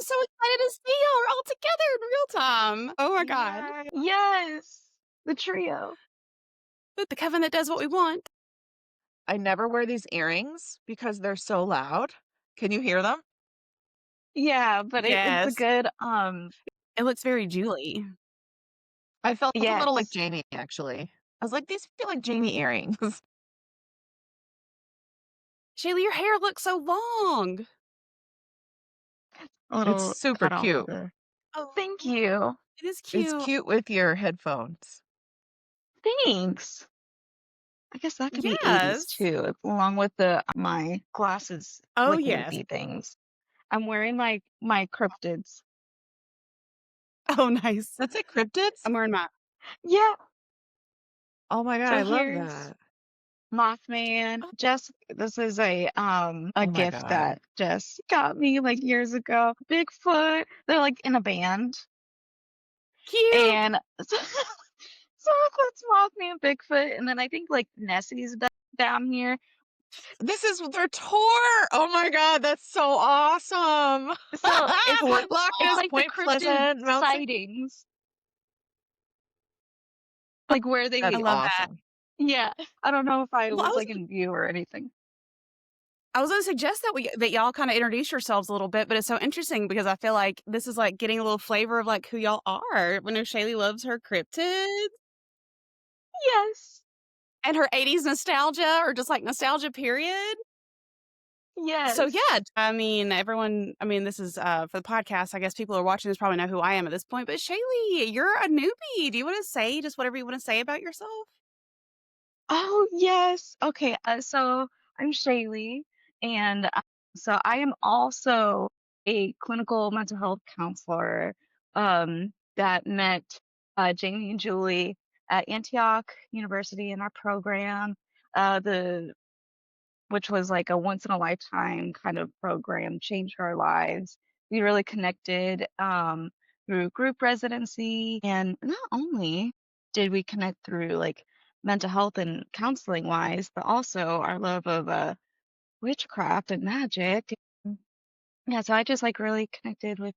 so excited to see y'all all together in real time. Oh my God. Yeah. Yes. The trio. The Kevin that does what we want. I never wear these earrings because they're so loud. Can you hear them? Yeah, but it's a Yes. good, It looks very Julie. I felt a little like yes. Jamie, actually. I was like, these feel like Jamie earrings. Shaylee, your hair looks so long. A It's little super cut off cute. the Oh, Thank you. it is It's cute. cute with your headphones. Thanks. I guess that could be 80s Yes. too, along with my glasses, Oh, like yes. loopy things. I'm wearing my cryptids. Oh, nice. That's it, cryptids? I'm wearing my. Yeah. Oh my God, So I love here's that. Mothman. Oh, This is a Oh my gift God. that Jess got me like years ago. Bigfoot. They're like in a band. cute. And so it's Mothman, Bigfoot, and then I think like Nessie's down here. This is their tour. Oh my God, that's so awesome. So it's What? Loch Ness, like the Point cryptid Pleasant, Mount St. sightings, like where I That's they, love that. awesome. yeah. I don't know if I Well, was like in view or anything. I was gonna suggest that y'all kind of introduce yourselves a little bit, but it's so interesting because I feel like this is like getting a little flavor of like who y'all are. When Shaylee loves her cryptids Yes. and her 80s nostalgia or just like nostalgia period. So Yes. yeah, I mean, everyone, I mean, this is for the podcast. I guess people who are watching this probably know who I am at this point, but Shaylee, you're a newbie. Do you want to say just whatever you want to say about yourself? Oh, yes. Okay. So I'm Shaylee, and so I am also a clinical mental health counselor that met Jamie and Julie at Antioch University in our program, the which was like a once in a lifetime kind of program, changed our lives. We really connected through group residency. And not only did we connect through like mental health and counseling wise, but also our love of witchcraft and magic. Yeah, so I just like really connected with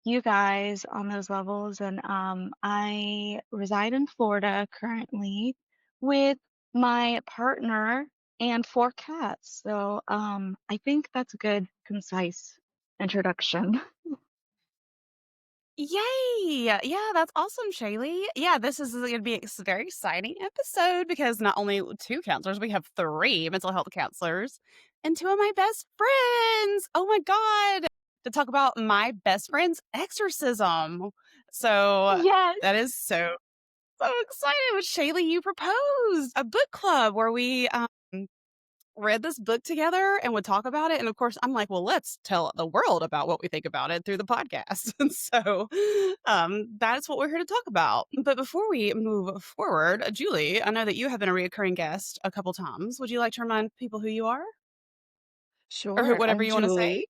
you guys on those levels. And I reside in Florida currently with my partner and 4 cats. So I think that's a good, concise introduction. Yay! Yeah, that's awesome, Shaylee. Yeah, this is going to be a very exciting episode because not only 2 counselors, we have 3 mental health counselors and 2 of my best friends. Oh my God. To talk about my best friend's exorcism. So Yes. that is so excited. With Shaylee, you proposed a book club where we read this book together and would talk about it. And of course, I'm like, well, let's tell the world about what we think about it through the podcast. And so that's what we're here to talk about. But before we move forward, Julie, I know that you have been a reoccurring guest a couple times. Would you like to remind people who you are or Sure. whatever I'm you want to say? Julie.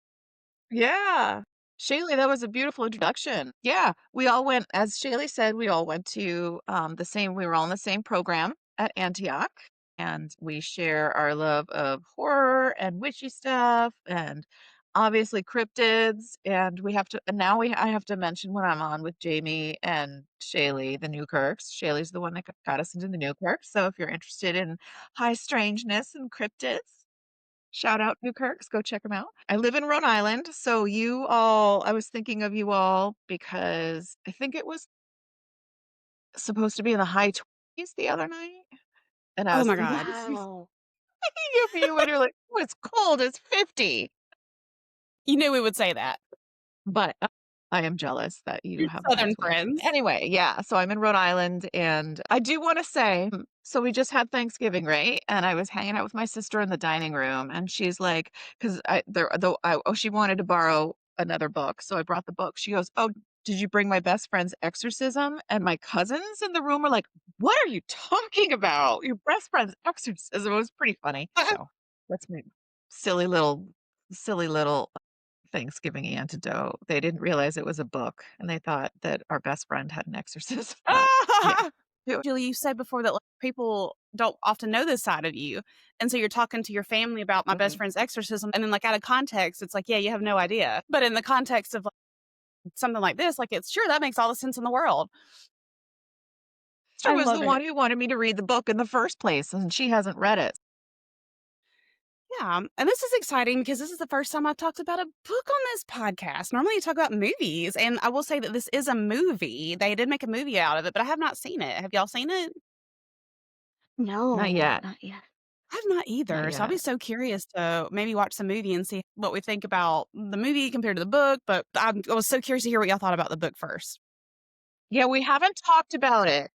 Yeah. Shaylee, that was a beautiful introduction. Yeah. We all went, as Shaylee said, we all went to we were all in the same program at Antioch. And we share our love of horror and witchy stuff and obviously cryptids. And I have to mention when I'm on with Jamie and Shaylee, the Newkirks. Shaylee's the one that got us into the Newkirks. So if you're interested in high strangeness and cryptids, shout out Newkirks, go check them out. I live in Rhode Island, so I was thinking of you all because I think it was supposed to be in the high 20s the other night. And I Oh was my thinking God. Wow. of you when you're like, oh, it's cold, it's 50. You knew we would say that. But I am jealous that you have that Southern as well. friends. Anyway, yeah, so I'm in Rhode Island and I do want to say, so we just had Thanksgiving, right? And I was hanging out with my sister in the dining room and she's like, because she wanted to borrow another book. So I brought the book. She goes, oh, did you bring my best friend's exorcism? And my cousins in the room are like, what are you talking about? Your best friend's exorcism. It was pretty funny. So that's my silly little Thanksgiving antidote. They didn't realize it was a book, and they thought that our best friend had an exorcism. But yeah. Julie, you said before that like, people don't often know this side of you. And so you're talking to your family about my best Mhm. friend's exorcism. And then, like, out of context, it's like, yeah, you have no idea. But in the context of like, something like this, like, it's sure, that makes all the sense in the world. Sister I was the love it. one who wanted me to read the book in the first place, and she hasn't read it. Yeah, and this is exciting because this is the first time I've talked about a book on this podcast. Normally, you talk about movies, and I will say that this is a movie. They did make a movie out of it, but I have not seen it. Have y'all seen it? Not No, yet. not yet. I've not Not either, so I'll be yet. so curious to maybe watch the movie and see what we think about the movie compared to the book, but I was so curious to hear what y'all thought about the book first. Yeah, we haven't talked about it.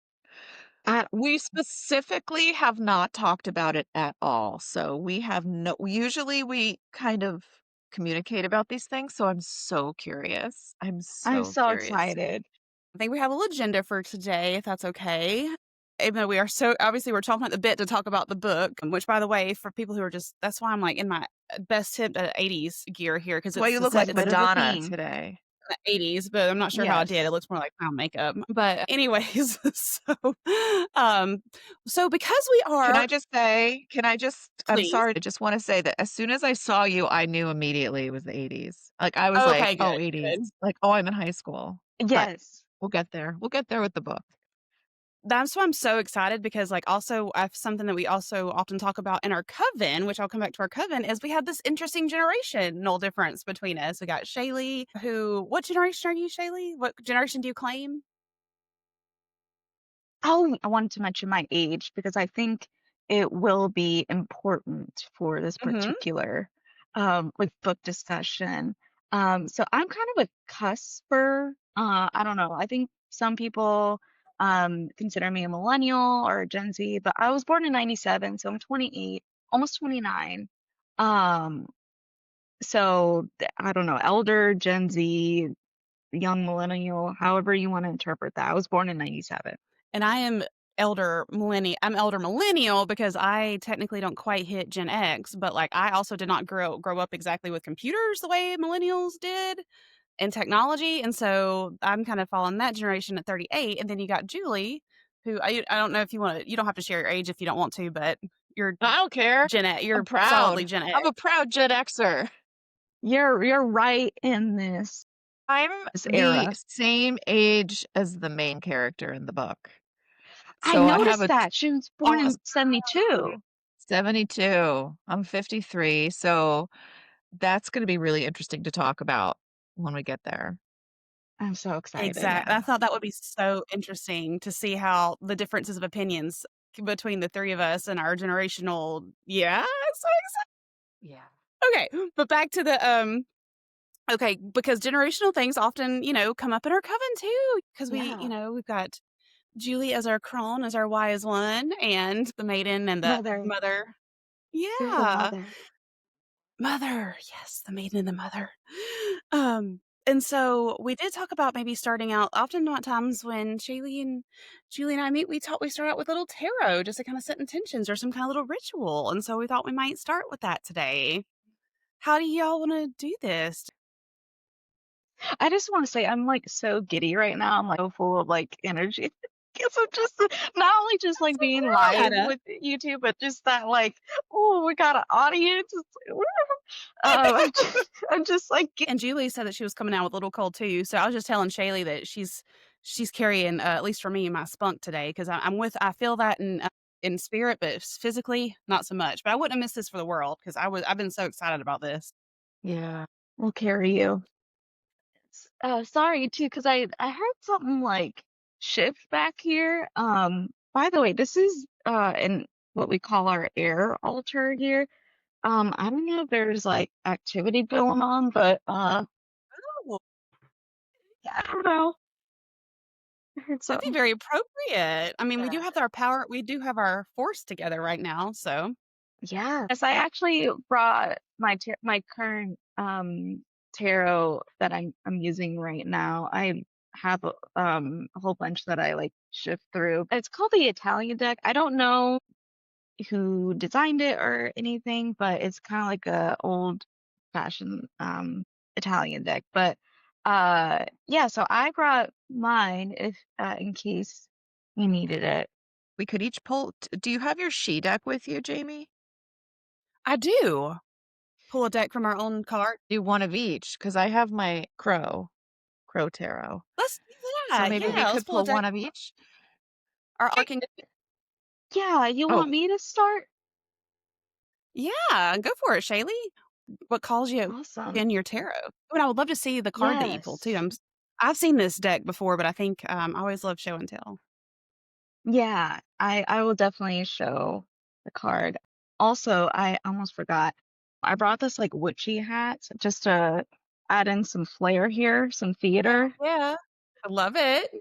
I We specifically have not talked about it at all. So we have no usually we kind of communicate about these things, so I'm so curious. I'm I'm so so curious. excited. I think we have a little agenda for today, if that's okay. Even though we are so obviously we're chomping at the bit to talk about the book, which by the way, for people who are just that's why I'm like in my best hip 80s gear here because That's why it's you the look set like it's Bit of a Madonna theme. today. the 80s, but I'm not sure how I did. It Yes. looks more like clown makeup. But anyways, um so because we Can I are just say, I'm please. sorry, I just want to say that as soon as I saw you, I knew immediately it was the 80s. Like I was like, Okay, good, oh, 80s. good. Like, oh, I'm in high school. But Yes. we'll get there. We'll get there with the book. That's why I'm so excited because, like, also, something that we also often talk about in our coven, which I'll come back to our coven, is we have this interesting generational difference between us. We got Shaylee, who, what generation are you, Shaylee? What generation do you claim? Oh, I wanted to mention my age because I think it will be important for this Hmm. particular like book discussion. So I'm kind of a cusper. I don't know. I think some people consider me a millennial or a Gen Z, but I was born in 97, so I'm 28, almost 29. Um, so I don't know, elder Gen Z, young millennial, however you want to interpret that. I was born in 97. And I am I'm elder millennial because I technically don't quite hit Gen X, but like I also did not grow up exactly with computers the way millennials did and technology. And so I'm kind of following that generation at 38. And then you got Julie, who I don't know if you want to, you don't have to share your age if you don't want to, but you're I don't care. Gen X, I'm you're solidly proud. Gen X. I'm a proud Gen Xer. You're right in I'm this the era. same age as the main character in the book. I So I have noticed a that. She was born in awesome 72. 72. I'm 53. So that's going to be really interesting to talk about when we get there. I'm so excited. Exactly. I thought that would be so interesting to see how the differences of opinions between the three of us and our generational. Yeah. So Yeah. okay. But back to the, okay, because generational things often, come up in our coven too. Because Yeah. we've got Julie as our crone, as our wise one, and the maiden and the Mother. mother. You're the Yeah. mother. Mother. Yes, the maiden and the mother. And so we did talk about maybe starting out often at times when Shaylee and Julie and I meet, we start out with little tarot just to kind of set intentions or some kind of little ritual. And so we thought we might start with that today. How do y'all want to do this? I just want to say I'm like so giddy right now. I'm like so full of like energy. Because I'm just not only just like being live Glad. with YouTube, but just that like, oh, we got an audience. It's like, woo. I'm just like, And Julie said that she was coming out with a little cold too. So I was just telling Shaylee that she's carrying, at least for me, my spunk today because I feel that in spirit, but physically not so much. But I wouldn't have missed this for the world because I've been so excited about this. Yeah. we'll carry you. Sorry too, because I heard something like shift back here. By the way, this is in what we call our air altar here. I don't know if there's like activity going on, but Oh, yeah, I don't know. I heard that'd be something. very appropriate. I mean, Yeah. we do have our force together right now. So Yeah. Yes, I actually brought my current tarot that I'm using right now. I have a whole bunch that I like shift through. It's called the Italian deck. I don't know who designed it or anything, but it's kind of like a old fashioned Italian deck. But yeah, so I brought mine if in case you needed it. We could each pull. Do you have your she deck with you, Jamie? I do pull a deck from our own card. Do one of each because I have my crow Crow Tarot. Let's do So that. maybe we Yeah, let's could pull a pull deck. one of each. Our Okay. arcing. Yeah, you Oh, want me to start? Yeah, go for it, Shaylee. What calls you Awesome. in your tarot? Oh, and I would love to see the card that you pull too. Yes. I've seen this deck before, but I think I always love show and tell. Yeah, I will definitely show the card. Also, I almost forgot. I brought this like witchy hat just to add in some flair here, some theater. Yeah, I love it.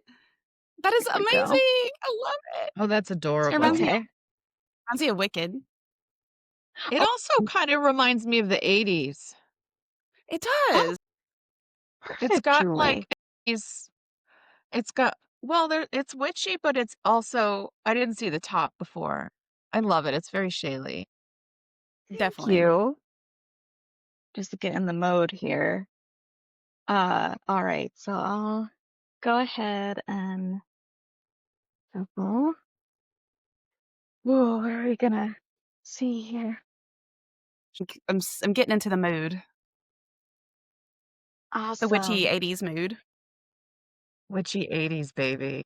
That is There we go. amazing. I love it. oh, that's It reminds me adorable. of Okay. Wicked. It Oh, also kind of reminds me of the 80s. It oh, does. It's perfect, got like Julie. these it's got well, there it's witchy, but it's also I didn't see the top before. I love it. It's very Shaylee. Thank Definitely. you. Just to get in the mode here. All right, so I'll go ahead and shuffle. Whoa, what are we gonna see here? I'm getting into the mood, the witchy Awesome. 80s mood. Witchy 80s, baby.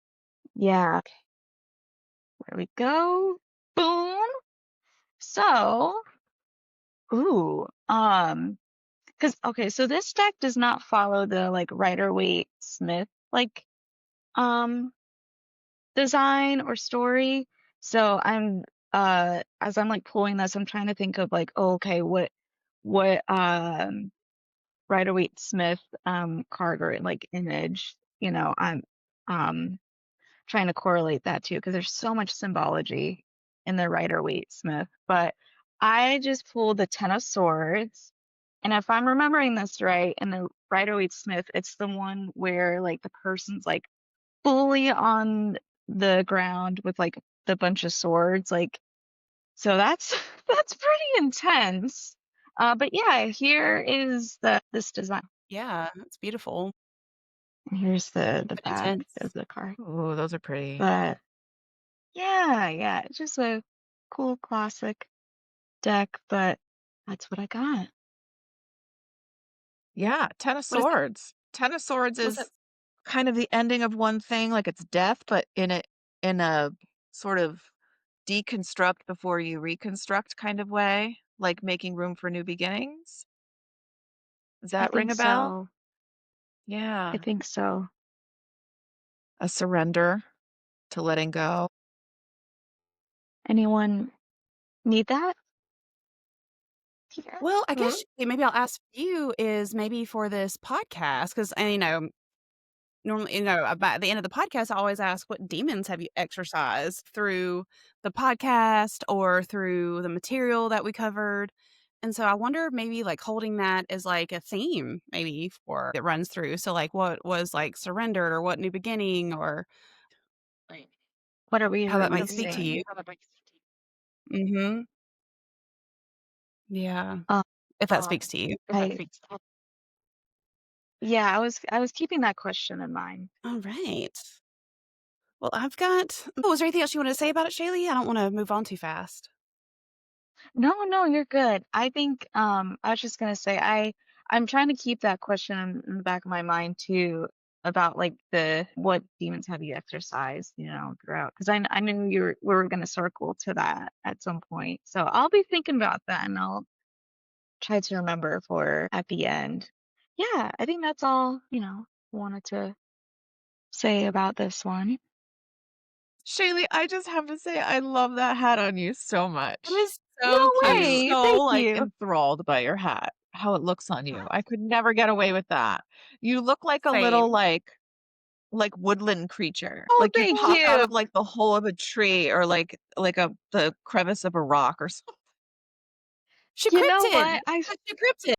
Yeah, there we go. Boom. So, ooh, because okay, so this deck does not follow the like Rider-Waite Smith like um design or story. So I'm as I'm like pulling this, I'm trying to think of like, oh, okay, what Rider-Waite Smith card or like image, I'm um trying to correlate that too, because there's so much symbology in the Rider-Waite Smith. But I just pulled the Ten of Swords. And if I'm remembering this right, in the Rider-Waite Smith, it's the one where like the person's like fully on the ground with like the bunch of swords. Like, so that's that's pretty intense. But yeah, here is the this design. Yeah, it's beautiful And here's the and back intense. of the card. Ooh, those are pretty. But yeah, it's just a cool classic deck, but that's what I got. Yeah, Ten of What is it? Swords. Ten of Swords What's it? is kind of the ending of one thing, like it's death, but in a sort of deconstruct before you reconstruct kind of way, like making room for new beginnings. Does I that ring think a bell? so. I Yeah. think so. A surrender to letting go. Anyone need that here? Well, I Hmm? guess maybe I'll ask you is maybe for this podcast because normally, at the end of the podcast, I always ask, what demons have you exorcised through the podcast or through the material that we covered? And so I wonder maybe like holding that as like a theme, maybe for that runs through. So like what was like surrendered or what new beginning or What are we how that might speak to releasing? you. Hmm. Yeah. Um, If that speaks to you. I yeah, I was keeping that question in mind. All right. Well, was there anything else you want to say about it, Shaylee? I don't want to move on too fast. No, no, you're good. I think I was just gonna say I'm trying to keep that question in the back of my mind too about like the what demons have you exercised, throughout because I knew we were gonna circle to that at some point. So I'll be thinking about that and I'll try to remember for at the end. Yeah, I think that's all, wanted to say about this one. Shaylee, I just have to say I love that hat on you so It much. is so No I'm cute. way. so, Thank like, you. enthralled by your hat, how it looks on you. I could never get away with that. You look like a little, Same. like woodland creature. Oh, Like you thank pop out you. of like the hole of a tree or like the crevice of a rock or something. She You know cryptid. what? I She cryptid.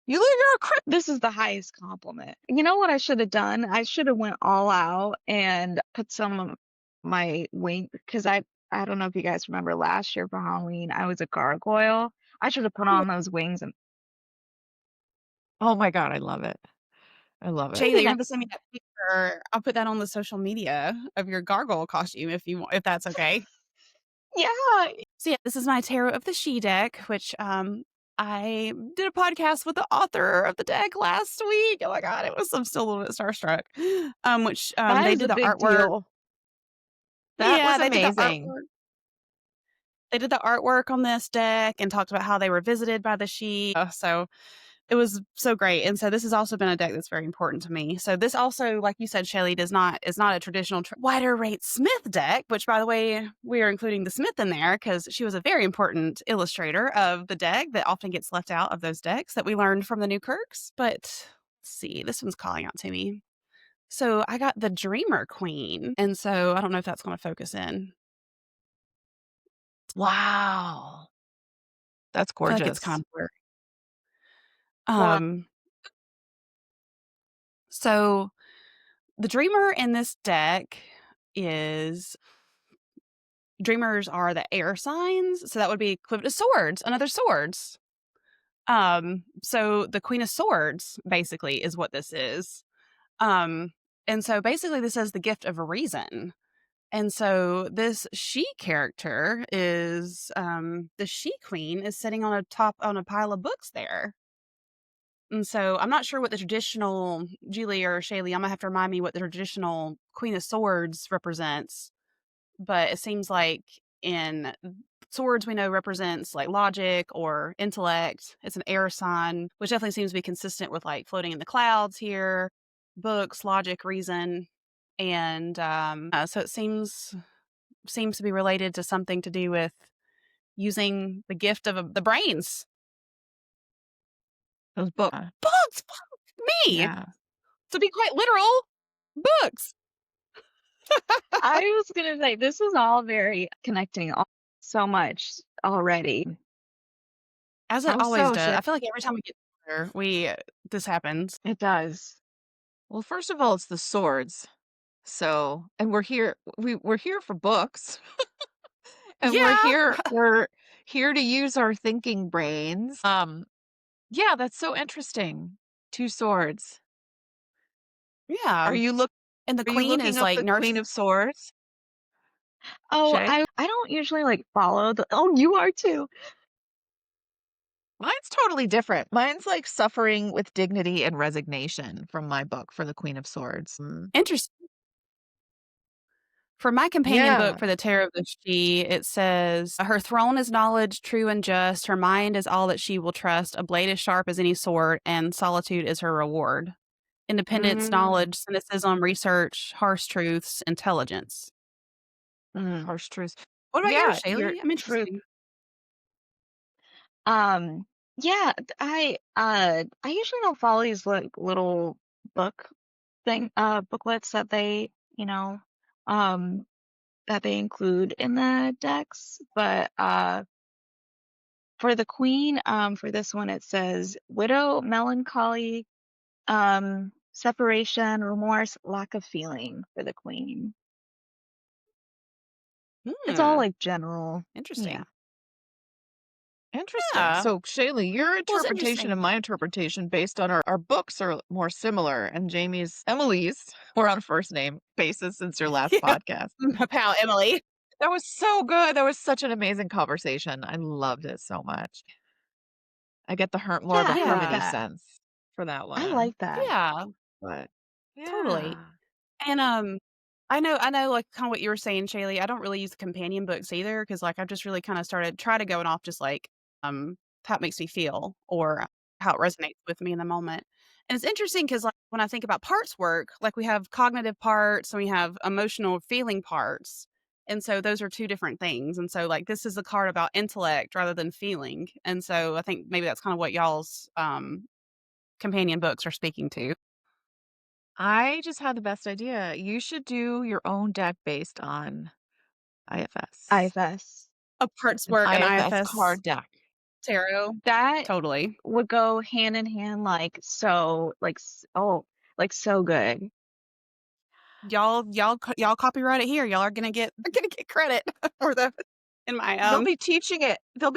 You're a crypt. This is the highest compliment. You know what I should have done? I should have went all out and put some of my wing because I don't know if you guys remember last year for Halloween, I was a gargoyle. I should have put on those wings and Oh my God, I love it. I love it. Shayla, maybe you're gonna have to next. send me that picture. I'll put that on the social media of your gargoyle costume if you want, if that's okay. Yeah. So yeah, this is my Tarot of the She deck, which I did a podcast with the author of the deck last week. Oh my god, I'm still a little bit starstruck. Which That they is did a the big artwork. deal. That Yeah, was they did the amazing. artwork. They did the artwork on this deck and talked about how they were visited by the sheep. So it was so great. And so this has also been a deck that's very important to me. So this also, like you said, Shelly, is not a traditional wider rate Smith deck, which by the way, we are including the Smith in there because she was a very important illustrator of the deck that often gets left out of those decks that we learned from the new Kirks. But let's see, this one's calling out to me. So I got the Dreamer Queen. And so I don't know if that's going to focus in. Wow. That's I feel like it's kind gorgeous. of blurry. Well, Um, so the Dreamer in this deck is Dreamers are the air signs, so that would be equivalent to swords, another swords. So the Queen of Swords basically is what this is. Um, and so basically this is the gift of reason. And so this she character is the she queen is sitting on a pile of books there. And so I'm not sure what the traditional Julie or Shaylee, I'm gonna have to remind me what the traditional Queen of Swords represents, but it seems like in swords we know represents like logic or intellect. It's an air sign, which definitely seems to be consistent with like floating in the clouds here, books, logic, reason, and so it seems to be related to something to do with using the gift of the brains. Those books. Books, me Yeah. to be quite literal, books. I was gonna say this is all very connecting so much already. As it How always so, does. Shay? I feel like every time we get together, we this happens. It does. Well, first of all, it's the swords. So, and we're here for books, and Yeah. we're here to use our thinking brains. Yeah, that's so interesting. Two swords. Yeah. Are you look And the are you queen looking is up like the Queen nurture. of Swords, Oh, Shay? I don't usually like follow the. Oh, you are too. Mine's totally different. Mine's like suffering with dignity and resignation from my book for the Queen of Swords. Interesting. For my companion book Yeah. for the Terror of the She, it says, her throne is knowledge, true and just. Her mind is all that she will trust. A blade as sharp as any sword, and solitude is her reward. Independence, Mm, knowledge, cynicism, research, harsh truths, intelligence. mm, Harsh truths. What about yours, Yeah, you're Shaylee? I'm truth. interested. Um, yeah, I usually don't follow these like little book booklets that they, you know, um, that they include in the decks. But for the queen, for this one it says widow, melancholy, separation, remorse, lack of feeling for the queen. It's all Hmm. like general. Yeah. Interesting. interesting. Yeah. So, Shaylee, your Well, it's interpretation interesting. and my interpretation based on our books are more similar, and Emily's, we're on a first name basis since your last Yeah. podcast. My pal Emily. That was so good. That was such an amazing conversation. I loved it so much. I get Yeah, more of a I like Yeah. harmony that. sense for that I one. like that. Yeah. But Totally. yeah. And, I know, like, kinda what you were saying, Shaylee, I don't really use the companion books either because, like, I've just really kinda started try to going off just, like, um, how it makes me feel or how it resonates with me in the moment. And it's interesting because, like, when I think about parts work, like, we have cognitive parts and we have emotional feeling parts, and so those are 2 different things, and so, like, this is a card about intellect rather than feeling, and so I think maybe that's kinda what y'all's, companion books are speaking to. I just had the best idea. You should do your own deck based on IFS. IFS. A parts An work and IFS IFS card deck. tarot. That Totally. would go hand in hand like so like oh like so good. Y'all copyright it here. Y'all are gonna get gonna get credit for the in my, They'll be teaching it. oh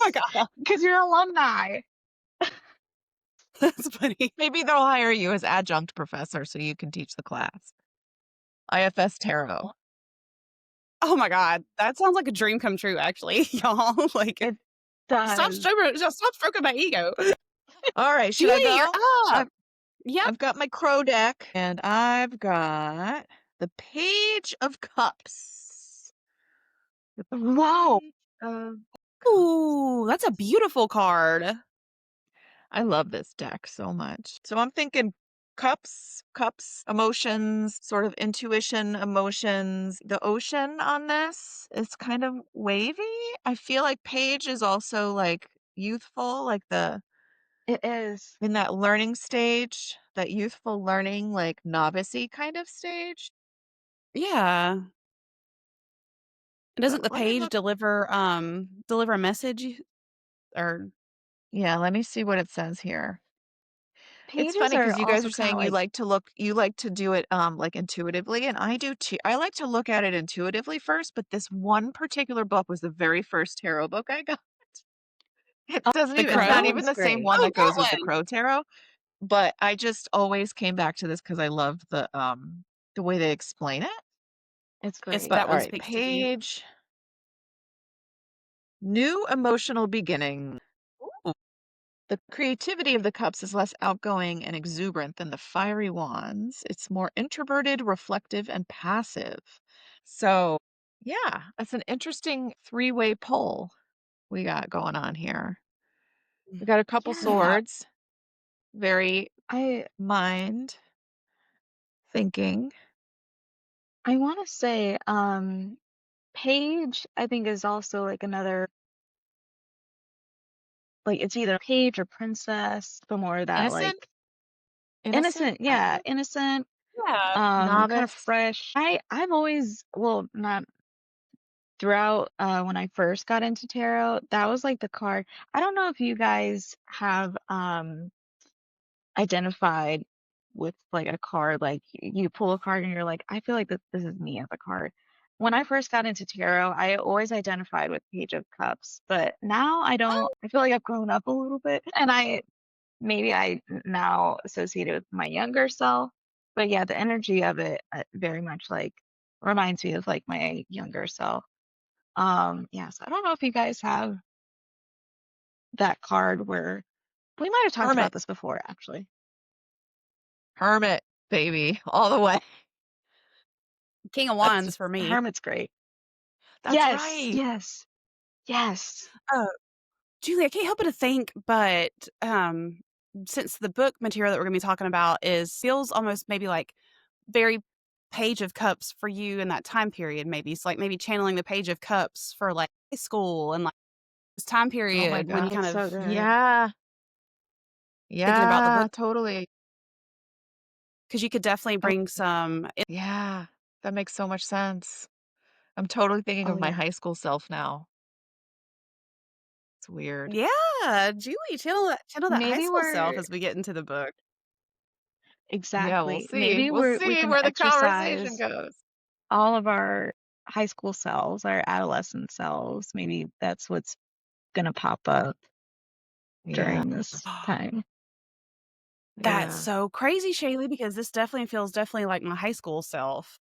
my Yes, god, because you're alumni. that's funny. Maybe they'll hire you as adjunct professor so you can teach the class. IFS tarot. Oh my god, that sounds like a dream come true, actually, y'all. Like, It does. stop stroking my ego. All right, should I Julie, you're go? up. Yep. I've got my crow deck and I've got the Page of Cups. The Wow. Page of Ooh, that's a Cups. beautiful card. I love this deck so much. So I'm thinking cups, emotions, sort of intuition, emotions. The ocean on this is kind of wavy. I feel like Page is also like youthful, like the It is. in that learning stage, that youthful learning, like novice kind of stage. Yeah. So Doesn't the let me page look. deliver a message or Yeah, let me see what it says here. It's Pages funny are because you guys also are kind of saying like you like to do it, like, intuitively, and I do too. I like to look at it intuitively first, but this one particular book was the very first tarot book I got. the It's crow? not even sounds the same great. one Oh, that goes that with the one. Crow Tarot, but I just always came back to this because I love the way they explain it. It's It's great. But that one alright, speaks to you. page new emotional beginning. Ooh. The creativity of the cups is less outgoing and exuberant than the fiery wands. It's more introverted, reflective, and passive. So, yeah, that's an interesting three-way pull we got going on here. We got a couple Yeah. swords, very I mind thinking. I want to say Page I think is also like another like it's either page or princess, but more that like Innocent, innocent, innocent, I yeah, think. innocent, Yeah. kind of Novice. fresh. I've always well, not throughout when I first got into tarot, that was like the card. I don't know if you guys have identified with like a card, like you pull a card and you're like, I feel like this is me as a card. When I first got into tarot, I always identified with Page of Cups, but now I don't. Oh, I feel like I've grown up a little bit, and I now associate it with my younger self. But yeah, the energy of it very much like reminds me of like my younger self. Yeah, so I don't know if you guys have that card where we might have talked Hermit. about this before, actually. Hermit, baby, all the way. King of That's Wands for me. Hermit's great. that's Yes, right. yes, yes. Oh, Julie, I can't help but to think, but since the book material that we're gonna be talking about is feels almost maybe like very Page of Cups for you in that time period, maybe. It's like maybe channeling the Page of Cups for like high school and like this time Oh my period when you god. It's kind of so good. Yeah. thinking about the Yeah, book totally. because you could definitely Oh, bring some. Yeah, that makes so much sense. I'm totally thinking oh of my yeah. high school self now. It's weird. Yeah, Julie, channel that high Maybe school self we're as we get into the book. Yeah, we'll exactly. see. Maybe We'll we see can where the conversation exercise goes. all of our high school selves, our adolescent selves. Maybe that's what's gonna pop up Yeah. during this time. That's Yeah. so crazy, Shaylee, because this definitely feels definitely like my high school self.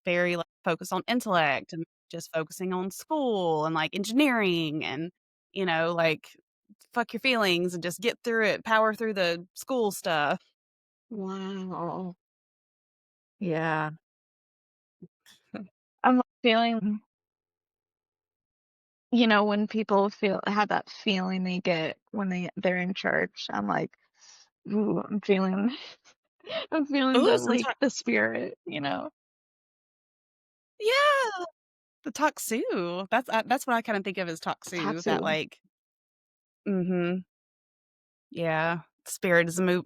Very like focused on intellect and just focusing on school and like engineering and like fuck your feelings and just get through it, power through the school stuff. Wow. Yeah. I'm feeling, when people feel have that feeling they get when they're in church. I'm like, ooh, I'm feeling I'm feeling Ooh, the sometimes like the spirit. yeah, the Taksu. That's what I kind of think of as Taksu. That Tatsu. like, yeah, spirit is a move.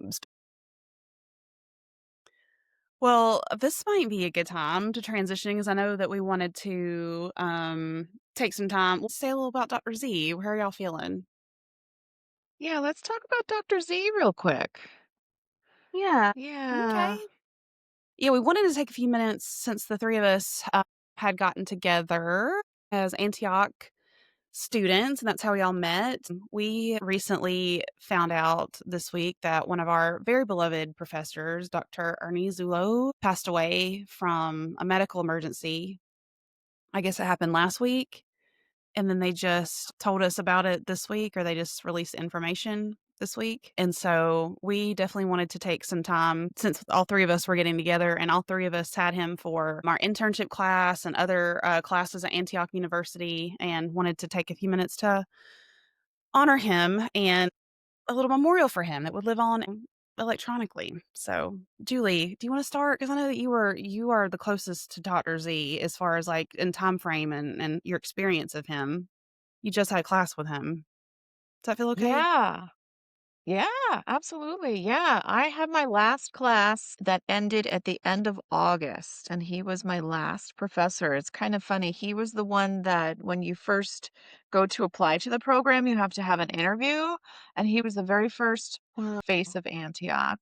Well, this might be a good time to transition because I know that we wanted to take some time. Let's say a little about Dr. Z. How are y'all feeling? Yeah, let's talk about Dr. Z real quick. Yeah. Okay. Yeah. Yeah, we wanted to take a few minutes since the three of us had gotten together as Antioch students, and that's how we all met. We recently found out this week that one of our very beloved professors, Dr. Ernie Zulo, passed away from a medical emergency. I guess it happened last week, and then they just told us about it this week, or they just released information this week. And so we definitely wanted to take some time since all 3 of us were getting together, and all 3 of us had him for our internship class and other, classes at Antioch University, and wanted to take a few minutes to honor him and a little memorial for him that would live on electronically. So, Julie, do you wanna start? Because I know that you are the closest to Dr. Z as far as, like, in time frame and your experience of him. You just had class with him. Does that feel okay? Yeah. Yeah, absolutely. Yeah, I had my last class that ended at the end of August, and he was my last professor. It's kind of funny. He was the one that when you first go to apply to the program, you have to have an interview, and he was the very first Wow. face of Antioch.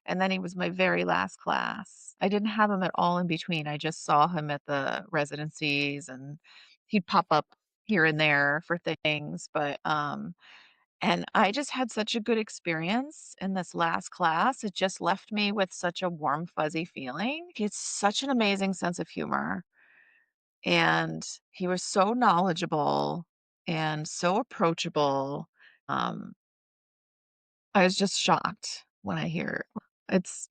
And then he was my very last class. I didn't have him at all in between. I just saw him at the residencies and he'd pop up here and there for things, but and I just had such a good experience in this last class. It just left me with such a warm, fuzzy feeling. He had such an amazing sense of humor, and he was so knowledgeable and so approachable. Um, I was just shocked when I hear it's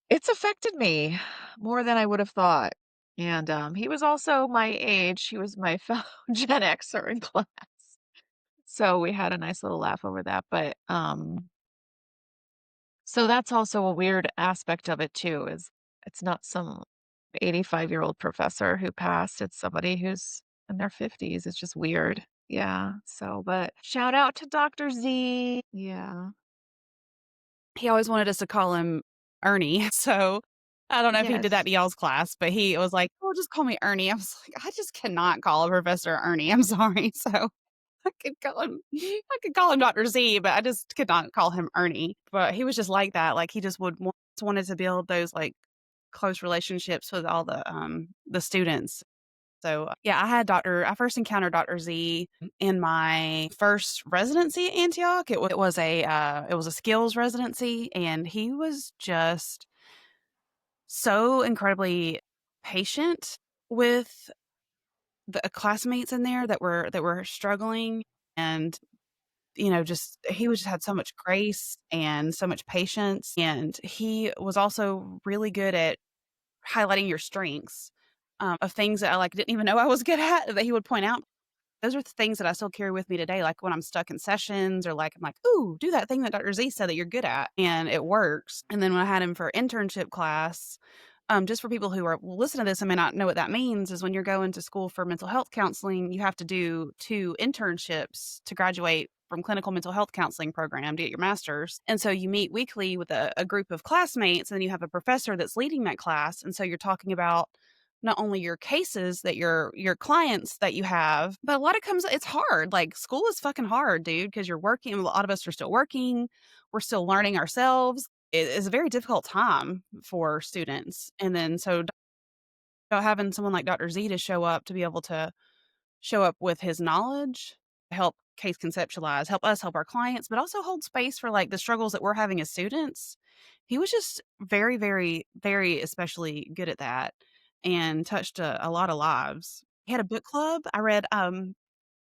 it's affected me more than I would have thought. And he was also my age. He was my fellow Gen Xer in class. So we had a nice little laugh over that. But so that's also a weird aspect of it too, is it's not some 85-year-old professor who passed, it's somebody who's in their 50s. It's just weird. Yeah. So, but shout out to Dr. Z. Yeah. He always wanted us to call him Ernie, so I don't know if he did that Yes. to y'all's class, but he was like, "Oh, just call me Ernie." I was like, "I just cannot call a professor Ernie, I'm sorry." So I could call him Dr. Z, but I just could not call him Ernie. But he was just like that, like, he just wanted to build those, like, close relationships with all the students. So, yeah, I first encountered Dr. Z in my first residency at Antioch. It was a skills residency, and he was just so incredibly patient with the classmates in there that were struggling, and, just he was just had so much grace and so much patience, and he was also really good at highlighting your strengths, of things that I, like, didn't even know I was good at that he would point out. Those are the things that I still carry with me today, like, when I'm stuck in sessions or, like, I'm like, "Ooh, do that thing that Dr. Z said that you're good at," and it works. And then when I had him for internship class, just for people who are will listen to this and may not know what that means, is when you're going to school for mental health counseling, you have to do 2 internships to graduate from clinical mental health counseling program to get your master's. And so you meet weekly with a group of classmates, and then you have a professor that's leading that class, and so you're talking about not only your cases that your clients that you have, but a lot of comes it's hard. Like, school is fucking hard, dude, because 'cause you're working, a lot of us are still working, we're still learning ourselves. It is a very difficult time for students, and then having someone like Dr. Z to show up, to be able to show up with his knowledge, help case conceptualize, help us help our clients, but also hold space for, like, the struggles that we're having as students. He was just very, very, very especially good at that, and touched a lot of lives. He had a book club. I remember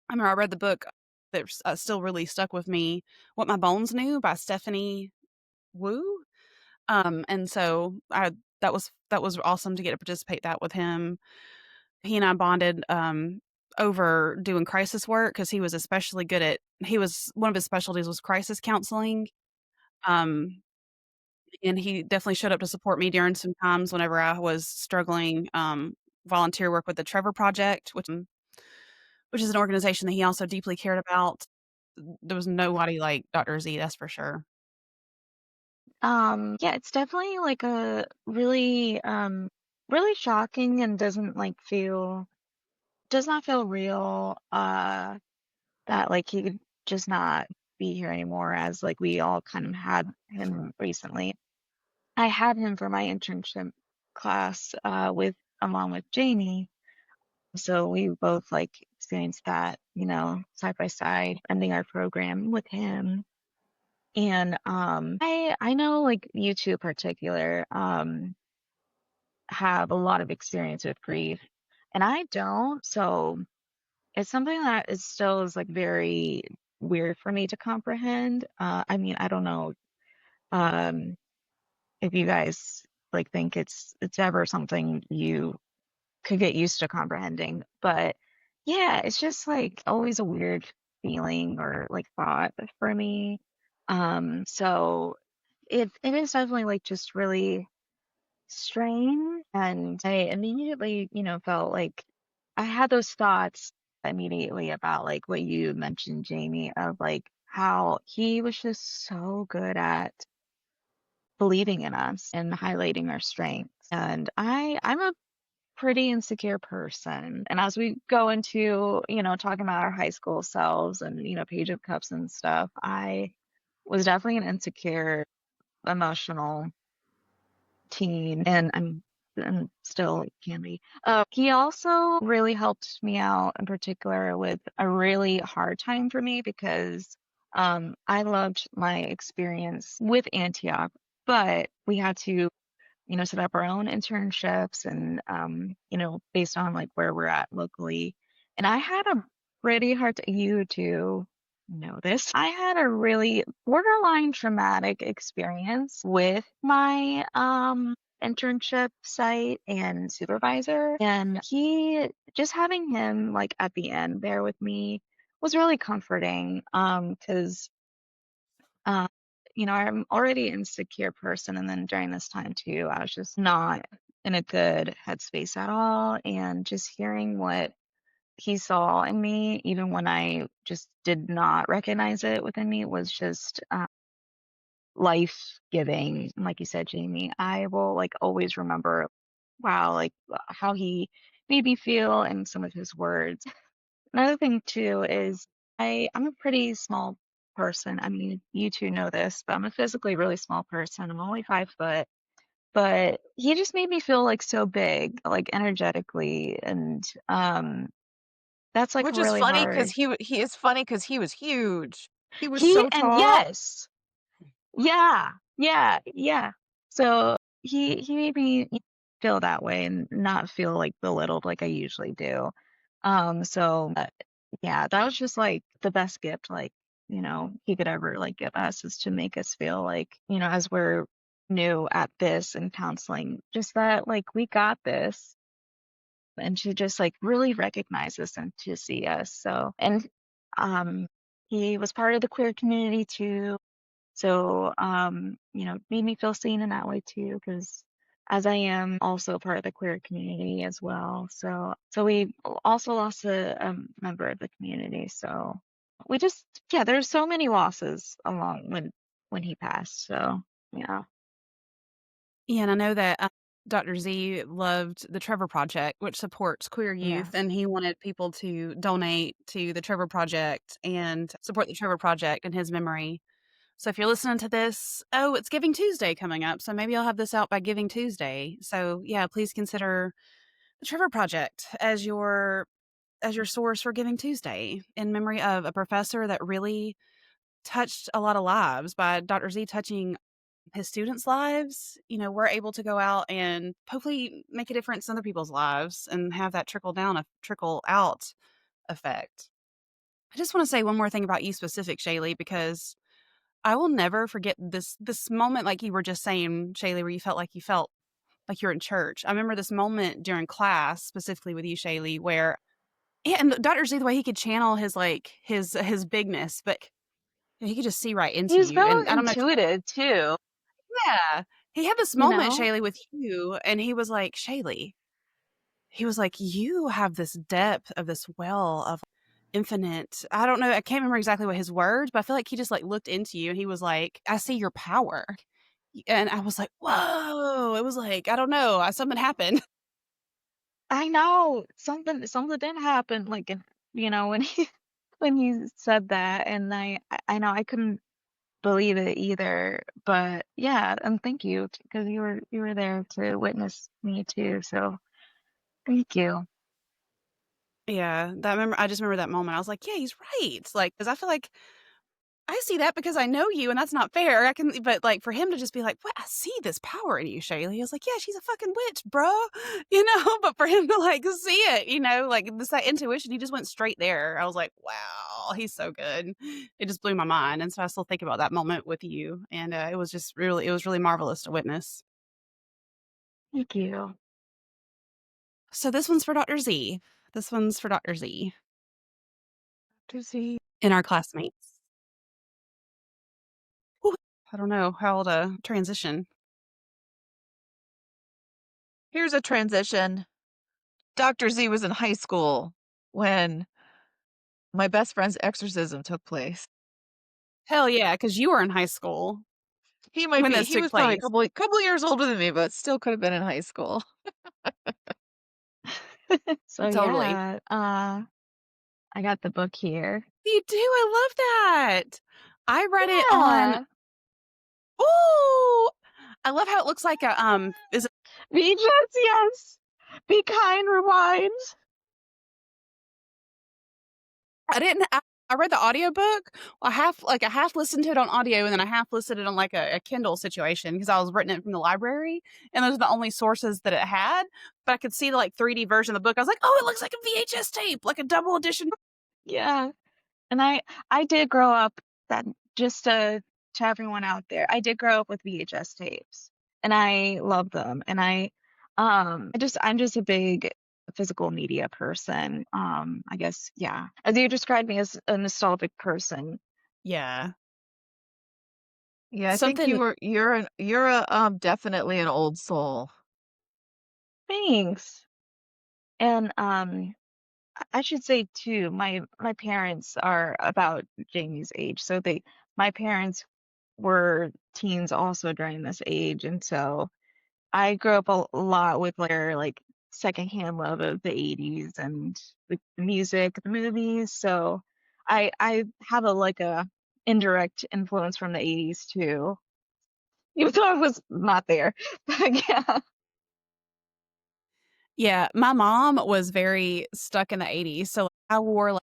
I read the book that's, still really stuck with me, What My Bones Knew by Stephanie Wu, and so I that was awesome to get to participate that with him. He and I bonded, over doing crisis work, because he was one of his specialties was crisis counseling, um, and he definitely showed up to support me during some times whenever I was struggling, volunteer work with the Trevor Project, which is an organization that he also deeply cared about. There was nobody like Dr. Z, that's for sure. Yeah, it's definitely like a really shocking and does not feel real, that like he could just not be here anymore as like we all kind of had him recently. I had him for my internship class with along with Jamie. So we both like experienced that, side by side, ending our program with him. And I know like you two in particular have a lot of experience with grief. and I don't. So it's something that is still is like very weird for me to comprehend. I mean, I don't know um, if you guys like think it's ever something you could get used to comprehending, but yeah, it's just like always a weird feeling or like thought for me. So it is definitely like just really strange. And I immediately, felt like I had those thoughts immediately about like what you mentioned, Jamie, of like how he was just so good at believing in us and highlighting our strengths. And I'm a pretty insecure person. And as we go into, talking about our high school selves and, Page of Cups and stuff, I was definitely an insecure, emotional teen, and I'm still can be. He also really helped me out in particular with a really hard time for me because I loved my experience with Antioch, but we had to set up our own internships and, based on like where we're at locally. And I had a pretty hard you to know this. I had a really borderline traumatic experience with my internship site and supervisor. And he just having him like at the end there with me was really comforting. Because uh, I'm already an insecure person, and then during this time too, I was just not in a good headspace at all. And just hearing what he saw in me, even when I just did not recognize it within me, was just life giving. Like you said, Jamie, I will like always remember, wow, like how he made me feel and some of his words. Another thing too is I'm a pretty small person. I mean, you two know this, but I'm a physically really small person. I'm only 5 foot, but he just made me feel like so big, like energetically, and that's like Which is really funny because hard. he is funny because he was huge. He was He so and tall. yes, yeah, yeah, yeah. So he made me feel that way and not feel like belittled like I usually do. So yeah, that was just like the best gift like, he could ever like give us is to make us feel like, as we're new at this and counseling, just that like we got this and to just like really recognize us and to see us. So and he was part of the queer community too, so, made me feel seen in that way too, because as I am also part of the queer community as well. So we also lost a member of the community. So we just, yeah, there's so many losses along when he passed. So yeah, Yeah, and I know that, Dr. Z loved the Trevor Project, which supports queer yeah. youth, and he wanted people to donate to the Trevor Project and support the Trevor Project in his memory. So if you're listening to this, oh, it's Giving Tuesday coming up, so maybe I'll have this out by Giving Tuesday. So, yeah, please consider the Trevor Project as your source for Giving Tuesday in memory of a professor that really touched a lot of lives by Dr. Z touching his students' lives. We're able to go out and hopefully make a difference in other people's lives and have that trickle out effect. I just want to say one more thing about you specific, Shaylee, because I will never forget this moment, like you were just saying, Shaylee, where you felt like you're in church. I remember this moment during class, specifically with you, Shaylee, where yeah, and Dr. Z, the way he could channel his like his bigness, but he could just see right into He's you. And real I don't know if intuitive too, yeah. He had this you moment, know? Shaylee, with you, and he was like, Shaylee, he was like, you have this depth of this well of infinite. I don't know. I can't remember exactly what his words, but I feel like he just like looked into you and he was like, I see your power. And I was like, whoa. It was like, I don't know. Something happened. I know something did happen, like, when he when he said that, and I know I couldn't believe it either. But yeah, and thank you because you were there to witness me too. So thank you. Yeah. I just remember that moment. I was like, yeah, he's right. Like, because I feel like I see that because I know you, and that's not fair. I can, but like for him to just be like, "What? I see this power in you, Shaylee." I was like, "Yeah, she's a fucking witch, bro," you know. But for him to like see it, you know, like this that intuition, he just went straight there. I was like, "Wow, he's so good." It just blew my mind, and so I still think about that moment with you, and it was really marvelous to witness. Thank you. So this one's for Dr. Z. This one's for Dr. Z To see. and our classmates. Ooh, I don't know how to transition. Here's a transition. Dr. Z was in high school when my best friend's exorcism took place. Hell yeah, because you were in high school when this He took was probably a place. couple years older than me, but still could have been in high school. So Totally. yeah, I got the book here. You do, I love that. I read it on Yeah. ooh, I love how it looks like a, is it Regents, yes. Be kind, rewind. I didn't I read the audiobook. I half listened to it on audio, and then I half listened to it on, like, a Kindle situation because I was renting it from the library, and those are the only sources that it had, but I could see the, like, 3D version of the book. I was like, "Oh, it looks like a VHS tape, like a double edition." Yeah. And I did grow up that just to everyone out there, I did grow up with VHS tapes and I love them. And I'm just a big physical media person. I guess, yeah. As you described me as a nostalgic person. Yeah. Yeah, I think Something you're a definitely an old soul. Thanks. And I should say too, my parents are about Jamie's age. So my parents were teens also during this age, and so I grew up a lot with their like secondhand love of the 80s and the music, the movies. So I have a indirect influence from the 80s too, even though I was not there. But yeah. Yeah, my mom was very stuck in the '80s, so I wore, like,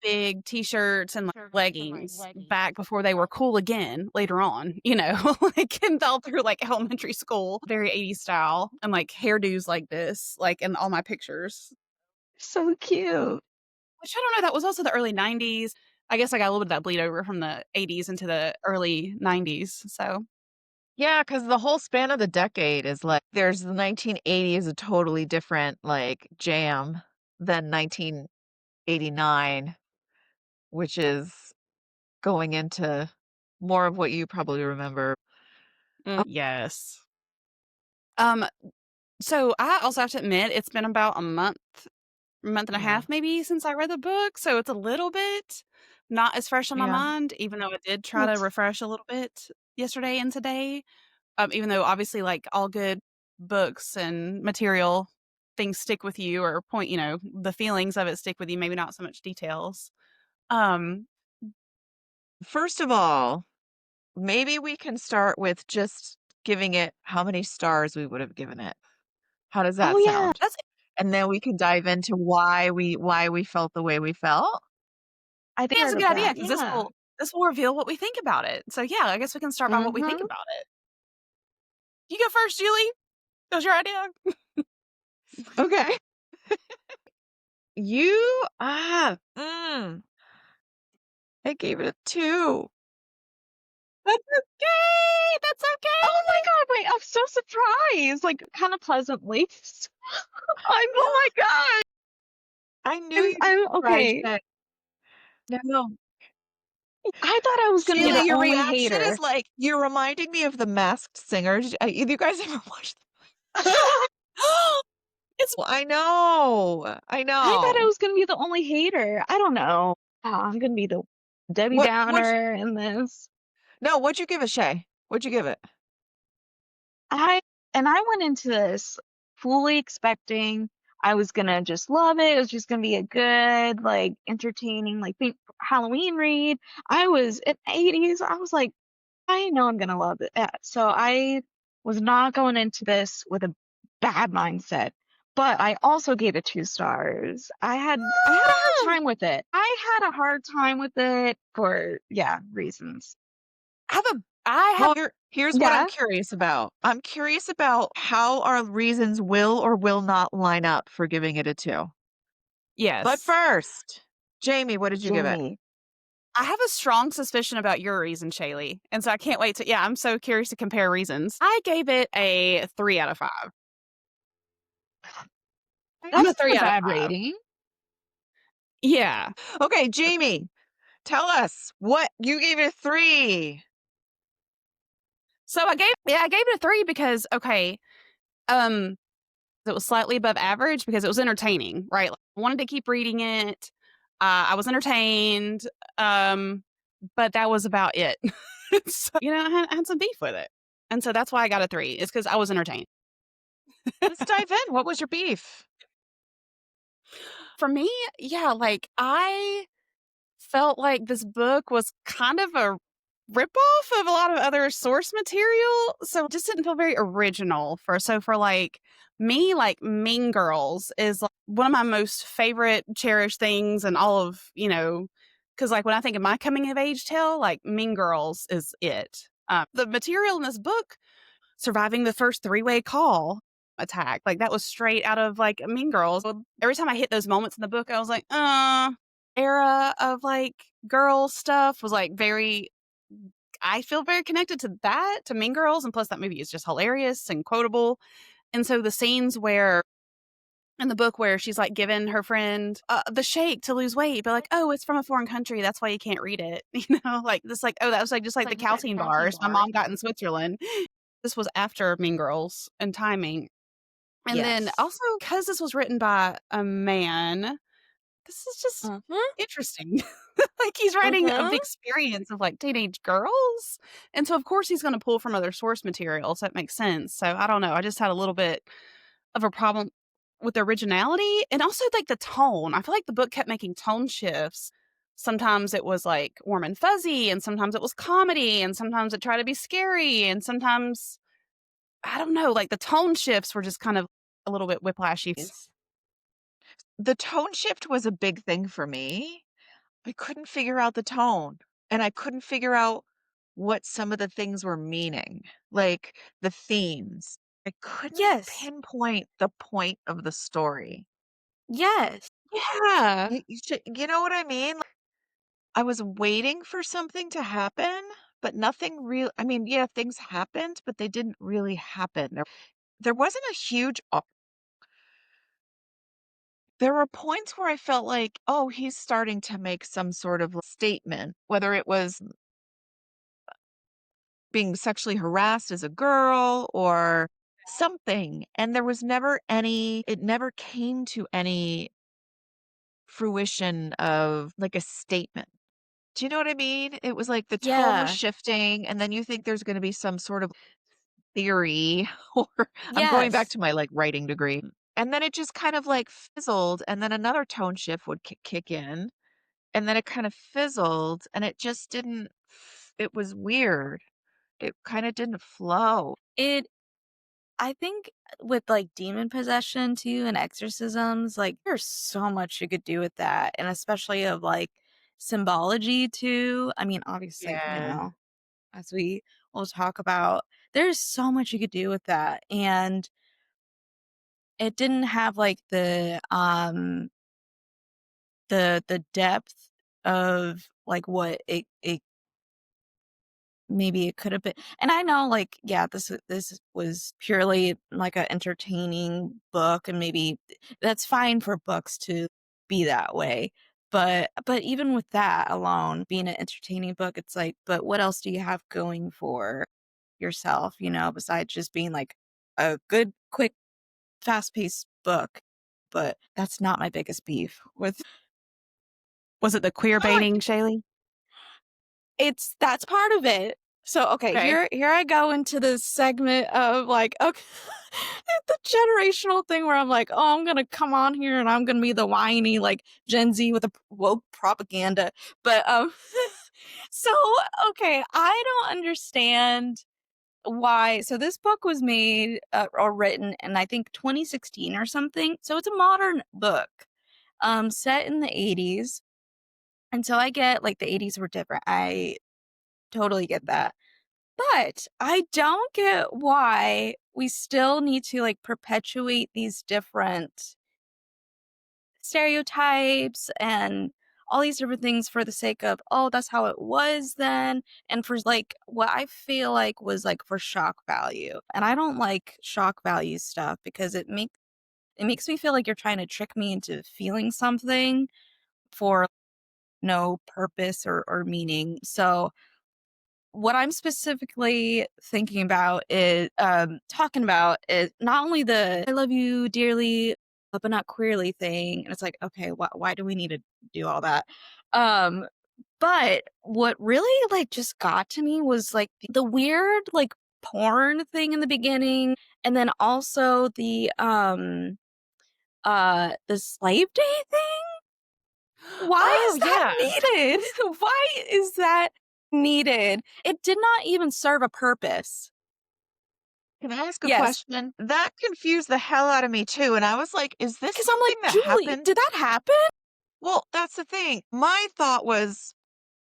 big T-shirts and, like, leggings back before they were cool again later on, you know, like, and all through, like, elementary school, very '80s style and, like, hairdos like this, like, in all my pictures, So cute. which I don't know, that was also the early '90s. I guess I got a little bit of that bleed over from the '80s into the early '90s, so Yeah, because the whole span of the decade is like there's the 1980 is a totally different like jam than 1989, which is going into more of what you probably remember. yes. Um, so I also have to admit it's been about month and a Yeah. half maybe since I read the book, so it's a little bit not as fresh on my Yeah. mind, even though I did try to That's refresh a little bit yesterday and today. Even though obviously like all good books and material things stick with you or point, you know, the feelings of it stick with you, maybe not so much details. Um, First of all, maybe we can start with just giving it how many stars we would have given it. How does Oh that yeah, sound? And then we can dive into why we felt the way we felt. I think that's a part good of idea that. because Yeah. this will reveal what we think about it. So yeah, I guess we can start by what we think Mm-hmm. about it. You go first, Julie. That was your idea. Okay. You I gave it a 2. That's okay. That's Oh my okay. God, wait, I'm so surprised, like kind of pleasantly. I'm Oh my god! I knew you'd be I'm surprised, okay. Shay. No. I thought I was gonna be Sheila, the your only reaction is hater. like, "You're reminding me of The Masked Singer." Either you guys ever watched It's Well, I know. I I thought I know. was gonna be the only hater. I don't know. I'm gonna be the Debbie What Downer in this. No, what'd you give it, Shay? What'd you give it? I I went into this fully expecting I was gonna just love it. It was just gonna be a good, like, entertaining, like, think Halloween read. I was in the 80s. I was like, I know I'm gonna love it. So I was not going into this with a bad mindset. but I also gave it 2 stars. I had a hard Ah! time with it. I had a hard time with it for, yeah, reasons. I have Well, here's what I'm Yeah? curious about. I'm curious about how our reasons will or will not line up for giving it a 2. But yes. first, Jamie, what did you give it? Jamie. I have a strong suspicion about your reason, Shaylee, and so I can't wait to yeah, I'm so curious to compare reasons. I gave it a 3 out of 5. I'm a That's 3 not a out of bad 5. rating. Yeah. Okay, Jamie, tell us what you gave it a 3. So I gave it a 3 because, okay, um, it was slightly above average because it was entertaining, right? Like, I wanted to keep reading it. I was entertained, um, but that was about it. So, I had some beef with it, and so that's why I got a 3 is because I was entertained. Let's dive in. What was your beef? For me, yeah, like, I felt like this book was kind of a ripoff of a lot of other source material, so it just didn't feel very original for like me, like Mean Girls is like one of my most favorite cherished things and all of, because like when I think of my coming of age tale, like Mean Girls is it. The material in this book, surviving the first three-way call attack, like that was straight out of like Mean Girls. Every time I hit those moments in the book, I was like, era of like girl stuff was like very I feel very connected to that, to Mean Girls, and plus that movie is just hilarious and quotable. And so the scenes where in the book where she's like giving her friend the shake to lose weight, but like, oh, it's from a foreign country. That's why you can't read it. Like this, like, oh, that was like just like the calcine bars my mom got in Switzerland. This was after Mean Girls and timing. And then Yes. also because this was written by a man, this is just Mhm. interesting. Like, he's writing of Mhm. the experience of, like, teenage girls, and so, of course, he's gonna pull from other source material, so that makes sense. So, I don't know, I just had a little bit of a problem with the originality and also, like, the tone. I feel like the book kept making tone shifts. Sometimes it was, like, warm and fuzzy, and sometimes it was comedy, and sometimes it tried to be scary, and sometimes I don't know, like, the tone shifts were just kind of a little bit whiplashy. The tone shift was a big thing for me. I couldn't figure out the tone, and I couldn't figure out what some of the things were meaning, like the themes. I couldn't Yes. pinpoint the point of the story. Yes. Yeah. You know what I mean? Like, I was waiting for something to happen, but nothing real. I mean, yeah, things happened, but they didn't really happen. There wasn't a huge there were points where I felt like, "Oh, he's starting to make some sort of statement," whether it was being sexually harassed as a girl or something, and there was never any it never came to any fruition of, like, a statement. Do you know what I mean? It was like the tone was Yeah. shifting, and then you think there's gonna be some sort of theory or I'm going back Yes. to my, like, writing degree, and then it just kind of, like, fizzled, and then another tone shift would kick in. And then it kind of fizzled, and it just didn't it was weird. It kinda didn't flow. It I think with like demon possession too and exorcisms, like there's so much you could do with that. And especially of like symbology too. I mean, obviously, Yeah. as we will talk about, there's so much you could do with that. And it didn't have like the depth of like what it maybe it could have been. And I know, like, yeah, this was purely like an entertaining book, and maybe that's fine for books to be that way. But even with that alone, being an entertaining book, it's like, but what else do you have going for yourself, besides just being like a good, quick, fast-paced book? But that's not my biggest beef with Was it the queer I like baiting, Shaylee? that's part of it. So, okay, okay. here I go into this segment of like, okay, the generational thing where I'm like, oh, I'm gonna come on here and I'm gonna be the whiny like Gen Z with the woke propaganda. But so okay, I don't understand why so this book was made, or written in, I think, 2016 or something, so it's a modern book, set in the '80s, and so I get, like, the '80s were different, I totally get that, but I don't get why we still need to, like, perpetuate these different stereotypes and all these different things for the sake of, "Oh, that's how it was then," and for, like, what I feel like was, like, for shock value, and I don't like shock value stuff because it makes me feel like you're trying to trick me into feeling something for no purpose or meaning, so what I'm specifically thinking about is, talking about is not only the "I love you dearly, but not queerly" thing, and it's like, okay, why do we need to do all that? Um, but what really, like, just got to me was, like, the weird, like, porn thing in the beginning, and then also the slave day thing? Why Oh, is that yeah. needed? Why is that needed? It did not even serve a purpose. Can I ask a Yes, question? That confused the hell out of me too, and I was like, "Is this because I'm like, something that "Julie, happened?" did that happen?" Well, that's the thing. My thought was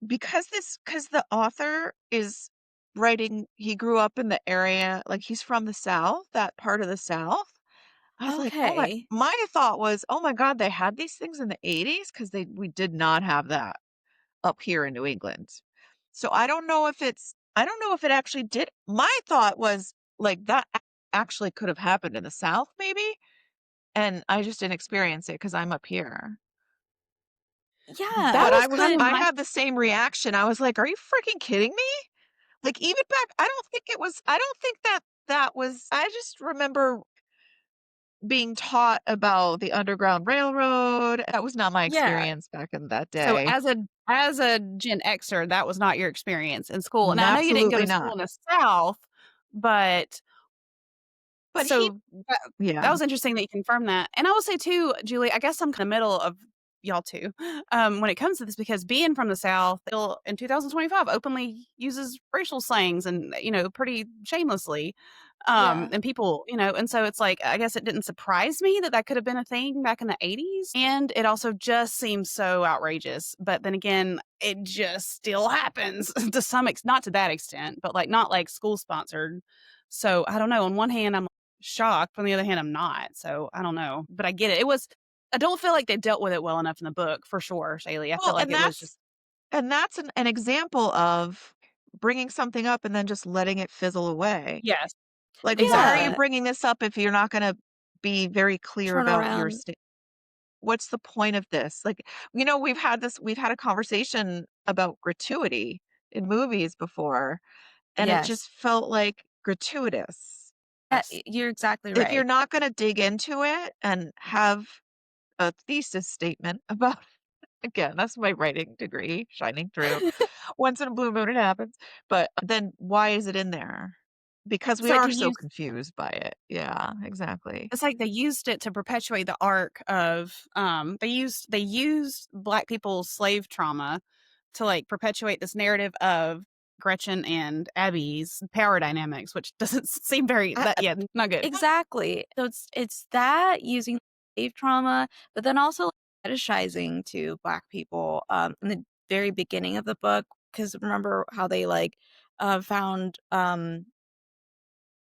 because the author is writing he grew up in the area, like, he's from the South, that part of the South. I was like, "Oh Okay. my thought was, "Oh my god, they had these things in the '80s because we did not have that up here in New England." So I don't know if it actually did. My thought was, like, that actually could have happened in the South maybe, and I just didn't experience it because 'cause I'm up here. Yeah, that But was kind of I my had the same reaction. I was like, "Are you freaking kidding me?" Like, even back I don't think that that was I just remember being taught about the Underground Railroad. That was not my yeah. experience back in that So day. as a Gen Xer, that was not your experience in school. Now I know you didn't go Absolutely to school not. in the South, but But he so that yeah. was interesting that you confirmed that. And I will say too, Julie, I guess I'm kinda middle of y'all too, when it comes to this because being from the South, still in 2025 openly uses racial slangs and, pretty shamelessly. Yeah. And people, and so it's like, I guess it didn't surprise me that that could have been a thing back in the '80s. And it also just seems so outrageous. But then again, it just still happens to some not to that extent, but like not like school sponsored. So I don't know. On one hand, I'm shocked. On the other hand, I'm not. So I don't know. But I get it. I don't feel like they dealt with it well enough in the book for sure, Shaylee. I feel Well, like it was just, and that's an example of bringing something up and then just letting it fizzle away. yes, Like, why are you exactly. Yeah. bringing this up if you're not gonna be very clear Turn about your around. what's the point of this? Like, we've had a conversation about gratuity in movies before, and it just Yes. felt like gratuitous. You're exactly If you're right. not gonna dig into it and have a thesis statement about again, that's my writing degree shining through. Once in a blue moon it happens, but then why is it in there? Because It's we like are to so use confused by it. Yeah, exactly. It's like they used it to perpetuate the arc of, they used Black people's slave trauma to, like, perpetuate this narrative of Gretchen and Abby's power dynamics, which doesn't seem very I yeah, not good. Exactly. So it's that using slave trauma, but then also fetishizing to Black people, in the very beginning of the book. Because remember how they, like, found,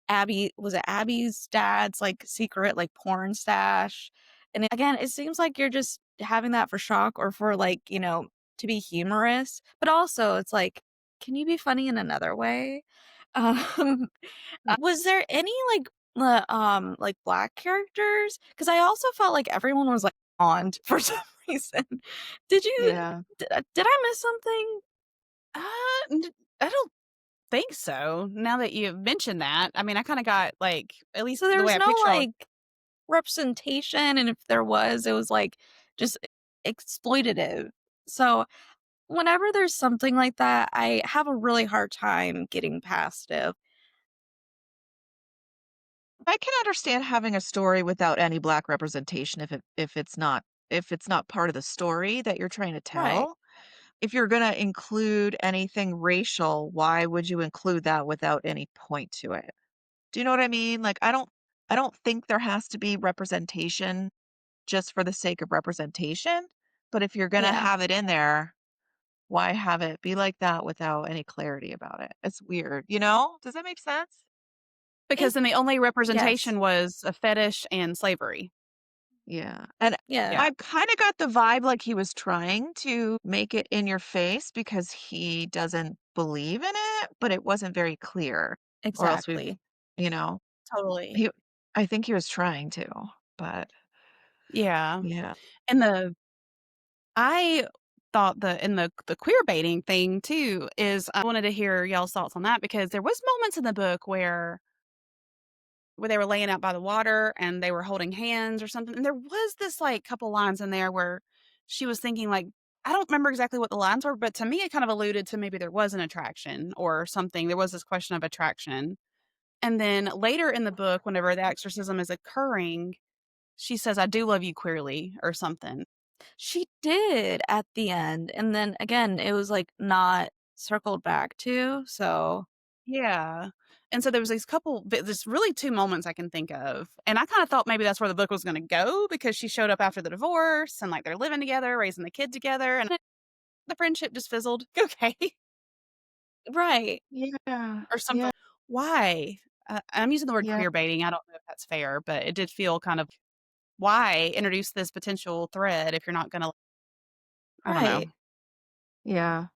Abby was it Abby's dad's, like, secret, like, porn stash? And again, it seems like you're just having that for shock or for, like, to be humorous, but also it's like, can you be funny in another way? Um, was there any, like, Black characters? Because I also felt like everyone was, like, blonde for some reason. Did you yeah. did I miss something? Uh, n I don't think so, now that you've mentioned that. I mean, I kinda got, like, at least So there the way was I no, picture all like, representation, and if there was, it was, like, just exploitative. So, whenever there's something like that, I have a really hard time getting past it. I can understand having a story without any Black representation if it's not part of the story that you're trying to Right. tell. if you're gonna include anything racial, why would you include that without any point to it? Do you know what I mean? Like, I don't think there has to be representation just for the sake of representation, but if you're gonna Yeah. have it in there, why have it be like that without any clarity about it? It's weird, you know? Does that make sense? Because It then the only yes. representation was a fetish and slavery. Yeah, and Yeah. Yeah, I kinda got the vibe like he was trying to make it in your face because he doesn't believe in it, but it wasn't very clear, or else we've Exactly. you know, totally. he I think he was trying to, but Yeah. yeah. And I thought the queer baiting thing too is I wanted to hear y'all's thoughts on that because there was moments in the book where they were laying out by the water and they were holding hands or something. And there was this like couple lines in there where she was thinking like I don't remember exactly what the lines were, but to me it kind of alluded to maybe there was an attraction or something. There was this question of attraction. And then later in the book, whenever the exorcism is occurring, she says, I do love you queerly or something. She did at the end, and then again, it was, like, not circled back to, so Yeah. And so there was these couple there's really 2 moments I can think of, and I kinda thought maybe that's where the book was gonna go because she showed up after the divorce and, like, they're living together, raising the kid together, and the friendship just fizzled. Okay. right. Yeah, Or something. yeah, Why? I'm using the word yeah. queer baiting, I don't know if that's fair, but it did feel kind of why introduce this potential thread if you're not gonna I don't know. Right. Yeah.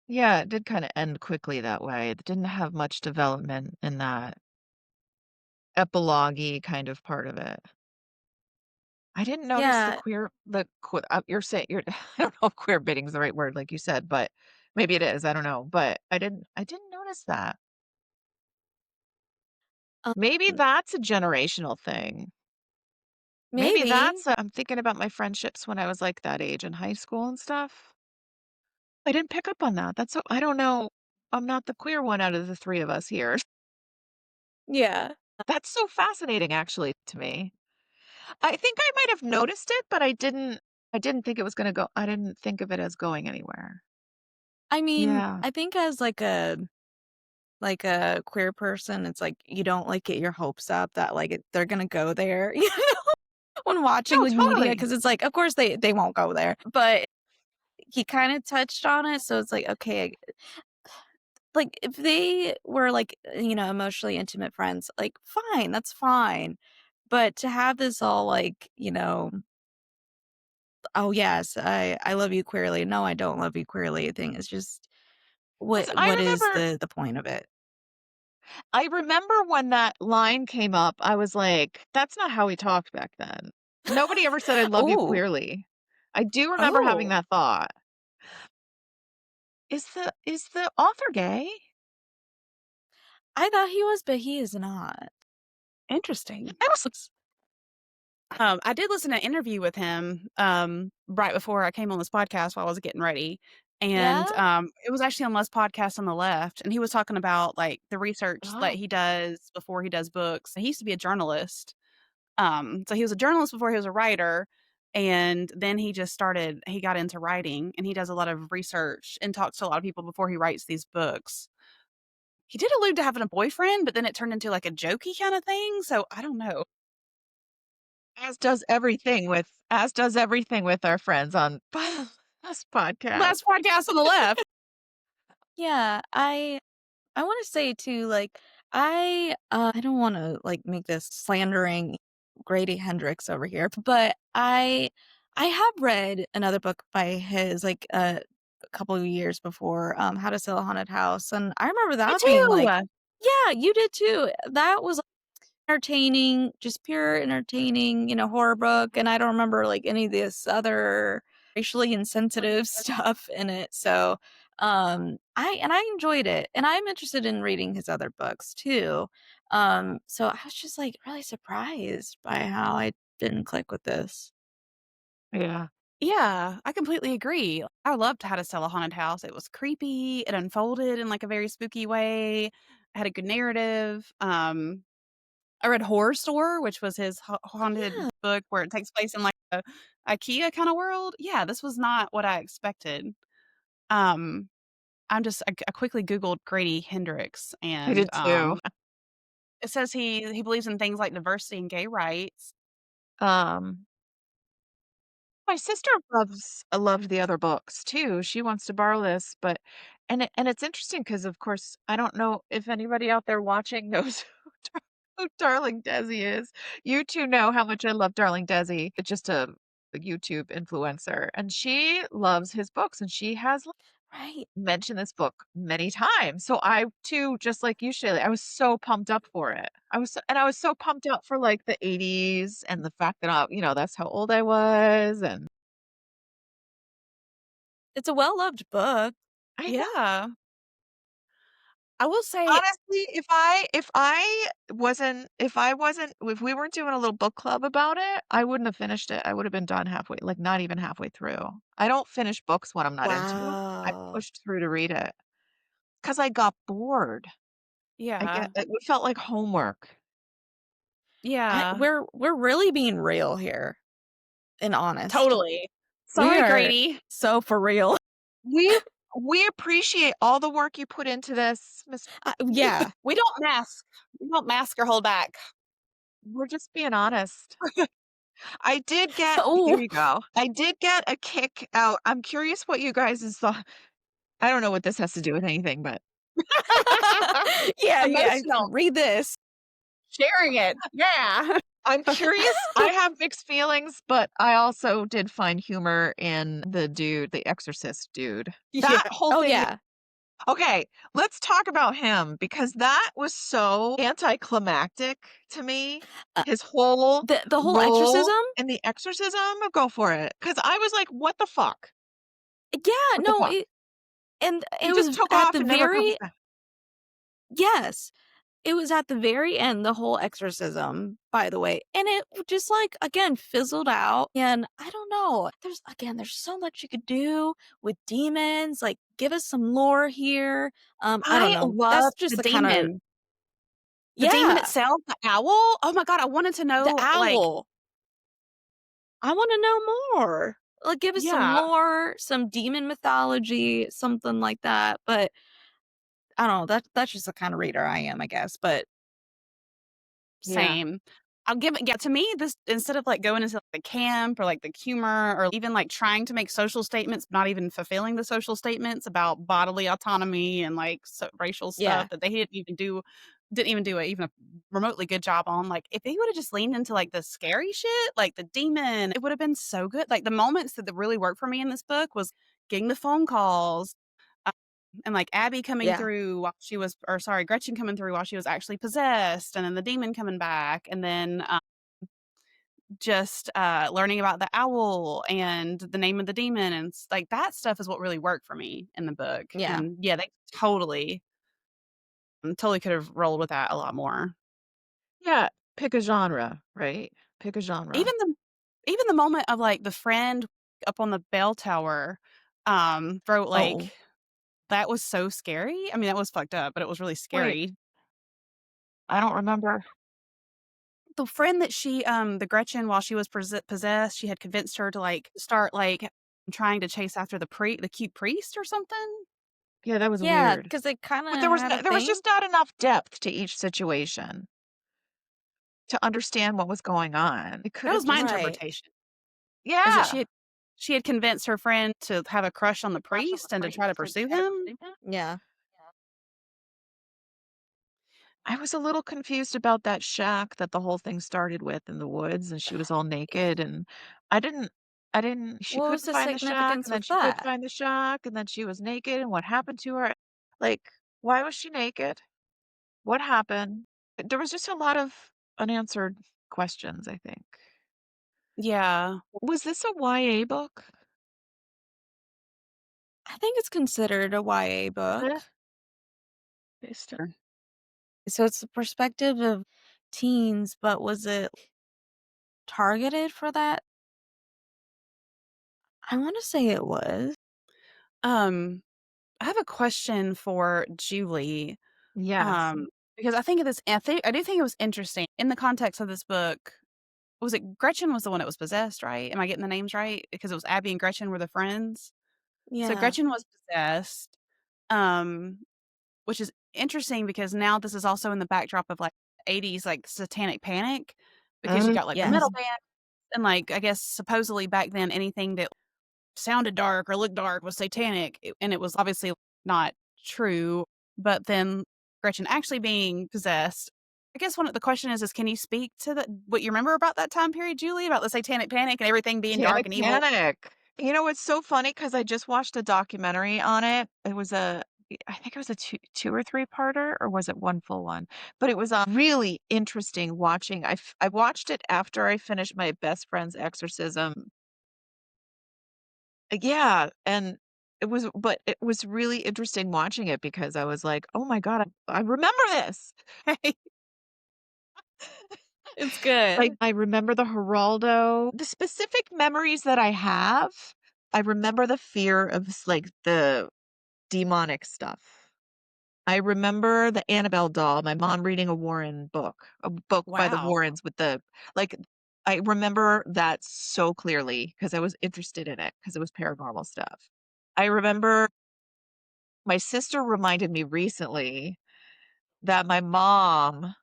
Yeah, it did kinda end quickly that way. It didn't have much development in that epilogue-y kind of part of it. I didn't notice Yeah, you're saying you're I don't know if queer baiting is the right word, like you said, but maybe it is, I don't know, but I didn't notice that. um, Maybe that's a generational thing. Maybe maybe. that's I'm thinking about my friendships when I was, like, that age in high school and stuff. I didn't pick up on that. That's so I don't know. I'm not the queer one out of the 3 of us here. Yeah. That's so fascinating actually to me. I think I might have noticed it, but I didn't think it was gonna go I didn't think of it as going anywhere. I mean, Yeah. I think as, like a queer person, it's like you don't, like, get your hopes up that, like, they're gonna go there, you know, when watching, No, like, media, totally. because it's like, of course, they won't go there, but he kinda touched on it, so it's like, okay, like, if they were, like, emotionally intimate friends, like, fine, that's fine, but to have this all, like, "Oh, yes, I love you queerly. No, I don't love you queerly," thing is just 'Cause what is the point of it? I remember when that line came up, I was like, "That's not how we talked back then. Nobody ever said I love you Ooh. queerly." I do remember having Oh. that thought. Is the author gay? I thought he was, but he is not. Interesting. I was I did listen to an interview with him, right before I came on this podcast while I was getting ready, and, Yeah? it was actually on Les Podcast on the Left, and he was talking about, like, the research that Oh, he does before he does books. He used to be a journalist, so he was a journalist before he was a writer, and then he got into writing, and he does a lot of research and talks to a lot of people before he writes these books. He did allude to having a boyfriend, but then it turned into, like, a jokey kinda thing, so I don't know. as does everything with our friends on this podcast. Last podcast on the left. Yeah, I wanna say too, like, I don't wanna, like, make this slandering Grady Hendrix over here, but I have read another book by his, like, a couple of years before, How to Sell a Haunted House, and I remember Me that being too! like yeah, you did too. That was entertaining, just pure entertaining, horror book, and I don't remember, like, any of this other racially insensitive stuff in it, so, I enjoyed it, and I'm interested in reading his other books too, so I was just, like, really surprised by how I didn't click with this. Yeah. Yeah, I completely agree. I loved How to Sell a Haunted House. It was creepy, it unfolded in, like, a very spooky way, had a good narrative. I read Horror Store, which was his haunted Yeah. book where it takes place in, like, a IKEA kinda world. Yeah, this was not what I expected. Um, I quickly Googled Grady Hendrix, I and, did too. it says he believes in things like diversity and gay rights. Um, my sister loved the other books too. She wants to borrow this, but and it's interesting because, of course, I don't know if anybody out there watching knows who Darling Desi is. You 2 know how much I love Darling Desi. It's just a YouTube influencer, and she loves his books, and she has Right. mentioned this book many times. So I too, just like you, Shaylee, I was so pumped up for it. I was so pumped up for like the 80s and the fact that that's how old I was. And It's a well-loved book. I know, Yeah. I will say honestly, if we weren't doing a little book club about it, I wouldn't have finished it. I would have been done halfway, like not even halfway through. I don't finish books when I'm not into them. I wow. pushed through to read it because I got bored. Yeah. It felt like homework. Yeah. We're really being real here and honest. Totally. We Sorry, are Grady. so for real. We we appreciate all the work you put into this, Miss. Yeah. We don't mask. We don't mask or hold back. We're just being honest. I did get Here Oh, you go. I did get a kick out. I'm curious what you guys thought. I don't know what this has to do with anything, but yeah, yeah. Emotional. Read this. Sharing it. Yeah. I'm curious. I have mixed feelings, but I also did find humor in the dude, the exorcist dude. Yeah. That whole Oh, thing. yeah. Okay, let's talk about him because that was so anticlimactic to me. Uh, His whole the whole role exorcism? in the exorcism, go for it. Because I was like, "What the fuck? Yeah, What the no, fuck?" and He it just was took at off the and never comes very back. yes. It was at the very end, the whole exorcism, by the way, and it just, like, again, fizzled out, and I don't know. There's so much you could do with demons, like, give us some lore here. I don't I know. love That's just the the kinda demon. The demon yeah, itself, the owl. Oh my god, I wanted to the know, like owl. I wanna know more. Like, give us some yeah, lore, some demon mythology, something like that, but I don't know, that's just the kinda reader I am, I guess, but Yeah. same. I'll give it yeah, to me, this instead of, like, going into, like, the camp or, like, the humor or even, like, trying to make social statements, not even fulfilling the social statements about bodily autonomy and, like, racial stuff yeah, that they didn't even do a even a remotely good job on, like, if they would've just leaned into, like, the scary shit, like the demon, it would've been so good. Like, the moments that really worked for me in this book was getting the phone calls, and, like, Abby coming yeah, through while she was or sorry, Gretchen coming through while she was actually possessed, and then the demon coming back, and then, just, learning about the owl and the name of the demon, and like, that stuff is what really worked for me in the book, yeah, and, yeah, they totally could have rolled with that a lot more. Yeah, pick a genre, right? Pick a genre. Even the even the moment of, like, the friend up on the bell tower, wrote, like oh. that was so scary. I mean, that was fucked up, but it was really Wait, scary. I don't remember. The friend that the Gretchen, while she was possessed, she had convinced her to, like, start, like, trying to chase after the cute priest or something? Yeah, that was Yeah, weird. because they kinda But had a there was thing. just not enough depth to each situation to understand what was going on. It could That have was my just Right. interpretation, is that Yeah. she had convinced her friend to have a crush on the priest and to try to pursue him? Yeah. I was a little confused about that shack that the whole thing started with in the woods, and she was all naked, and I didn't she What was couldn't the find the shack, significance and then with she could that? find the shack, and then she was naked, and what happened to her? Like, why was she naked? What happened? There was just a lot of unanswered questions, I think. Yeah. Was this a YA book? I think it's considered a YA Eh, book. based So it's the perspective of teens, but was it targeted for that? I wanna say it was. Um, I have a question for Julie, Yes. um, because I do think it was interesting in the context of this book. was it Gretchen was the one that was possessed, right? Am I getting the names right? Because it was Abby and Gretchen were the friends. So Yeah. Gretchen was possessed, um, which is interesting because now this is also in the backdrop of, like, 80s, like, satanic panic because you got, like, the metal Yes. band and, like, I guess supposedly back then anything that sounded dark or looked dark was satanic, and it was obviously not true, but then Gretchen actually being possessed. I guess one of the question is can you speak to what you remember about that time period, Julie, about the satanic panic and everything being dark Satanic and evil? Panic. You know, it's so funny because I just watched a documentary on it. It was I think it was a two or three-parter, or was it one full one? But it was, really interesting watching. I watched it after I finished my best friend's exorcism. Yeah, and it was really interesting watching it because I was like, "Oh my god, I remember this." It's good. I remember the Geraldo. The specific memories that I have, I remember the fear of like the demonic stuff. I remember the Annabelle doll, my mom reading a book by the Wow. Warrens with the like I remember that so clearly because I was interested in it because it was paranormal stuff. I remember my sister reminded me recently that my mom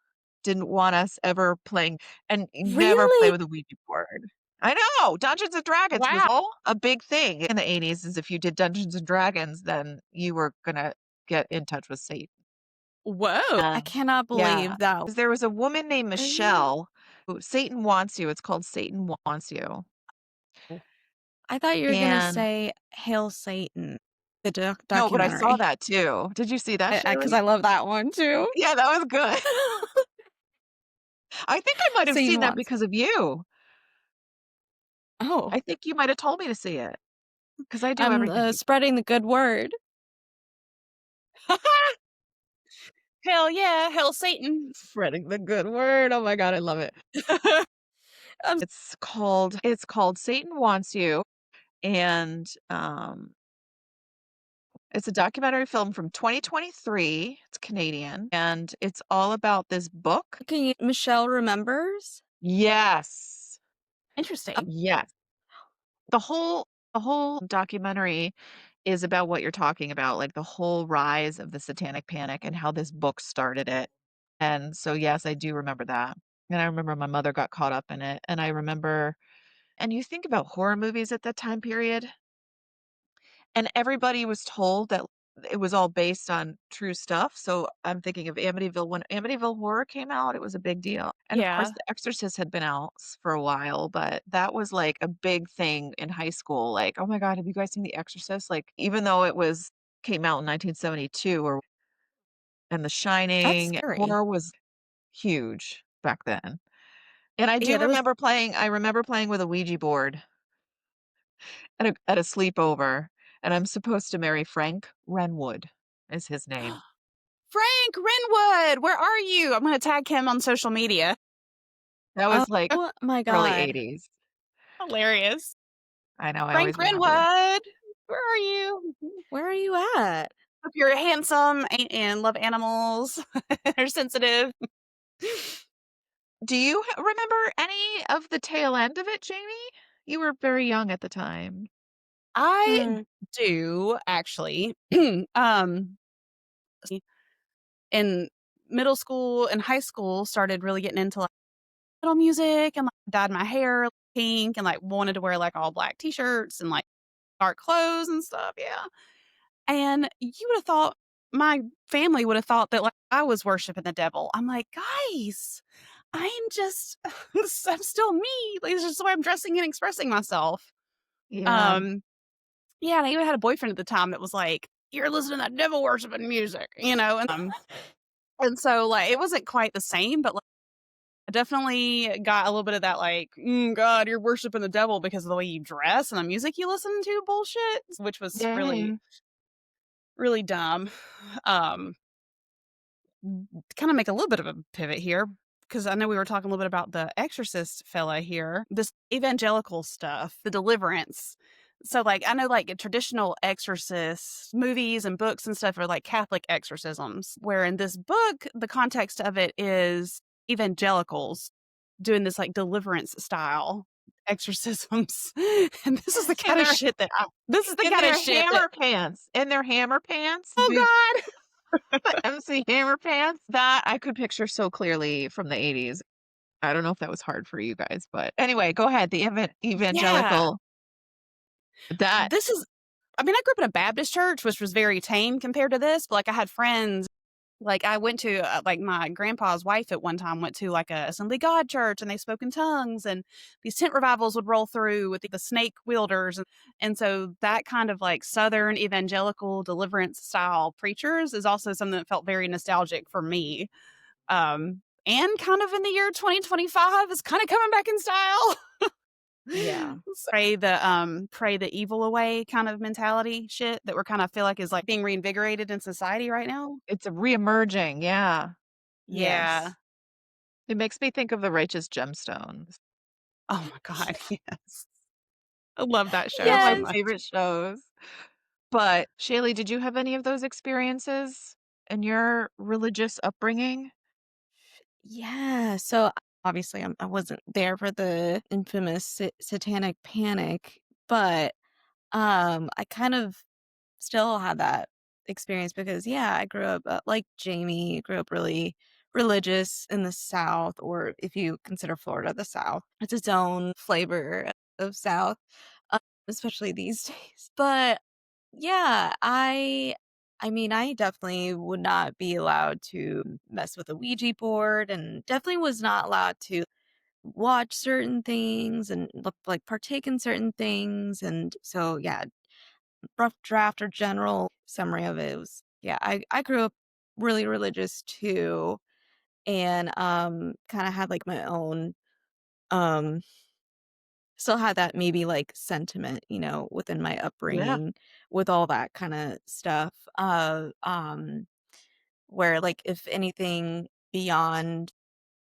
didn't want us ever playing and never play Really? with a Ouija board. I know, Dungeons& and Dragons was Wow. all a big thing in the '80s, is if you did Dungeons& and Dragons, then you were gonna get in touch with Satan. Whoa. I Um, cannot yeah, believe that. 'cause there was a woman named Are you Michelle who Satan Wants You, it's called Satan Wants You, I thought you were gonna and say Hail Satan, the no, but I saw documentary. that too. Did you see that, Because I Shaylee? love that one too. Yeah, that was good. I think I might have Satan seen that wants because of you. Oh, I think you might have told me to see it because I do I'm, everything you spreading the good word. Hell yeah, hell Satan. spreading the good word. Oh my god, I love it. I'm It's called Satan Wants You, and, it's a documentary film from 2023, it's Canadian, and it's all about this book. Can you Michelle remembers? Yes. Interesting. Yes. The whole documentary is about what you're talking about, like, the whole rise of the Satanic Panic and how this book started it, and so, yes, I do remember that, and I remember my mother got caught up in it, and I remember and you think about horror movies at that time period, and everybody was told that it was all based on true stuff, so I'm thinking of Amityville. When Amityville Horror came out, it was a big deal, and of course, Yeah. The Exorcist had been out for a while, but that was, like, a big thing in high school, like, "Oh my god, have you guys seen The Exorcist?" Like, even though it was came out in 1972 or and The That's Shining, scary. horror was huge back then, and Yeah, there was I remember playing with a Ouija board at a sleepover, and I'm supposed to marry Frank Renwood is his name. Frank Renwood, where are you? I'm gonna tag him on social media. That was, like, oh my early god. '80s. Hilarious. I know, I Frank always remember. Renwood, where are you? Where are you at? Hope you're handsome and love animals, are sensitive. Do you remember any of the tail end of it, Jamie? You were very young at the time. I Hmm. do actually. um, in middle school and high school, started really getting into like metal music and like dyed my hair pink and like wanted to wear like all black t-shirts and like dark clothes and stuff. Yeah. And you would have thought my family would have thought that like I was worshiping the devil. I'm like, guys, I am just I'm still me. Like it's just the way I'm dressing and expressing myself. Yeah. Um, yeah, and I even had a boyfriend at the time that was like, "You're listening to that devil worshiping music," and so like it wasn't quite the same, but like I definitely got a little bit of that like, God, you're worshiping the devil because of the way you dress and the music you listen to bullshit, which was really, Yay. really dumb. Um, to kind of make a little bit of a pivot here, because I know we were talking a little bit about the exorcist fella here, this evangelical stuff, the deliverance. So, like, I know, like, traditional exorcist movies and books and stuff are like Catholic exorcisms, where in this book, the context of it is evangelicals. doing this, like, deliverance style exorcisms, and In their this is the kinda shit that in their hammer pants, oh the MC Hammer pants, that I could picture so clearly from the '80s. I don't know if that was hard for you guys, but anyway, go ahead. The yeah. evangelical that This is I mean, I grew up in a Baptist church, which was very tame compared to this, but, like, I had friends like, I went to, like, my grandpa's wife at one time went to, like, a Assembly of God church, and they spoke in tongues, and these tent revivals would roll through with the snake wielders, and so that kind of, like, Southern evangelical deliverance style preachers is also something that felt very nostalgic for me, and kind of in the year 2025 is kinda coming back in style. yeah, Pray the evil away kind of mentality shit that we're kinda feel like is, like, being reinvigorated in society right now. it's a reemerging, yeah. Yeah. Yes. It makes me think of the Righteous Gemstones. Oh my god, yes. I love that One show of so my Yes. much. favorite shows. But, Shaylee, did you have any of those experiences in your religious upbringing? Yeah. So obviously, I wasn't there for the infamous satanic panic, but I kind of still had that experience because, yeah, I grew up like Jamie, grew up really religious in the South, or if you consider Florida the South, it's its own flavor of South, uh, especially these days. But yeah, I mean, I definitely would not be allowed to mess with a Ouija board and definitely was not allowed to watch certain things and like partake in certain things. And so, yeah, rough draft or general summary of it was, yeah, I grew up really religious too, and kind of had like my own um still had that maybe like sentiment, within my Yeah. upbringing with all that kind of stuff. Where like if anything beyond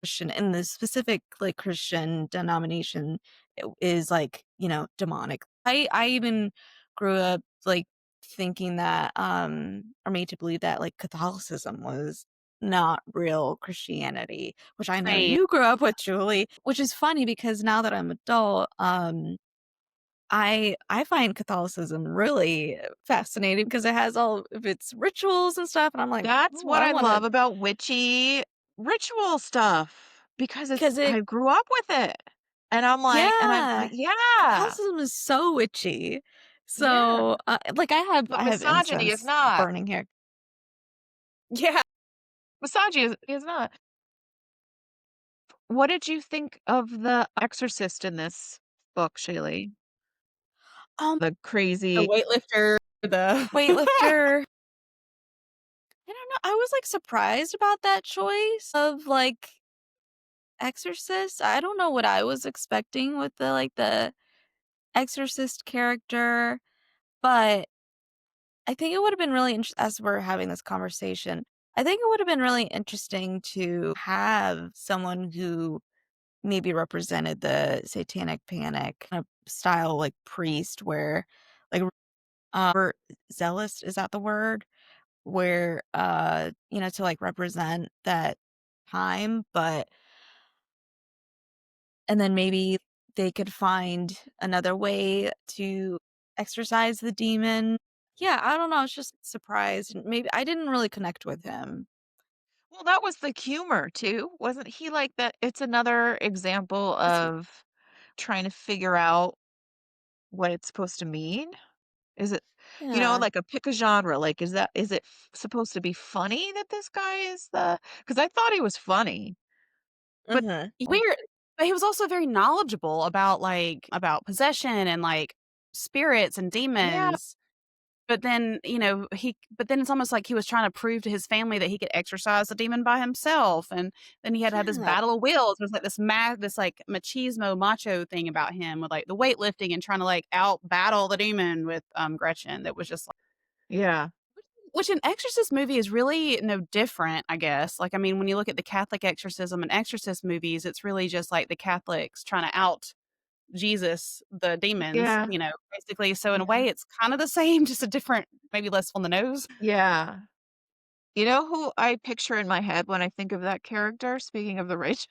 Christian in the specific like Christian denomination is like, demonic. I even grew up like thinking that or made to believe that like Catholicism was not real Christianity, which I know Same. you grew up with, Julie, which is funny because now that I'm adult, I find Catholicism really fascinating because it has all of its rituals and stuff, and I'm like, That's "Oh, what I I wanna," love about witchy ritual stuff because it's because it I grew up with it. And I'm like yeah, yeah. Catholicism is so witchy. Yeah. So, like, But I have misogyny is incense not. burning here. Yeah. Misogyny is not. What did you think of the exorcist in this book, Shaylee? Um, The The crazy weightlifter, the weightlifter, I don't know, I was, like, surprised about that choice of, like, exorcist. I don't know what I was expecting with the exorcist character, but I think it would've been really as we're having this conversation, I think it would've been really interesting to have someone who maybe represented the satanic panic kind of style, like, priest where, like, we're zealous, is that the word? Where, to, like, represent that time, but and then maybe they could find another way to exorcise the demon. Yeah, I don't know, I was just surprised, and maybe I didn't really connect with him. well, that was the humor too. Wasn't he like that? It's another example Was he? of trying to figure out what it's supposed to mean. Is it, Yeah. like a pick a genre? Like, is it supposed to be funny that this guy is because I thought he was funny, but Mhm. weird but he was also very knowledgeable about, like about possession and, like, spirits and yeah, demons, but then, but then it's almost like he was trying to prove to his family that he could exorcise the demon by himself, and then he had to have this Yeah. battle of wills. There's, like, this, like, machismo, macho thing about him with, like, the weightlifting and trying to, like, out battle the demon with, Gretchen that was just yeah, which an exorcist movie is really no different, I guess. Like, I mean, when you look at the Catholic exorcism and exorcist movies, it's really just like the Catholics trying to out Jesus, the demons, yeah, basically. So in a yeah, way, it's kind of the same, just a different, maybe less on the nose. yeah. You know who I picture in my head when I think of that character? Speaking of the rich.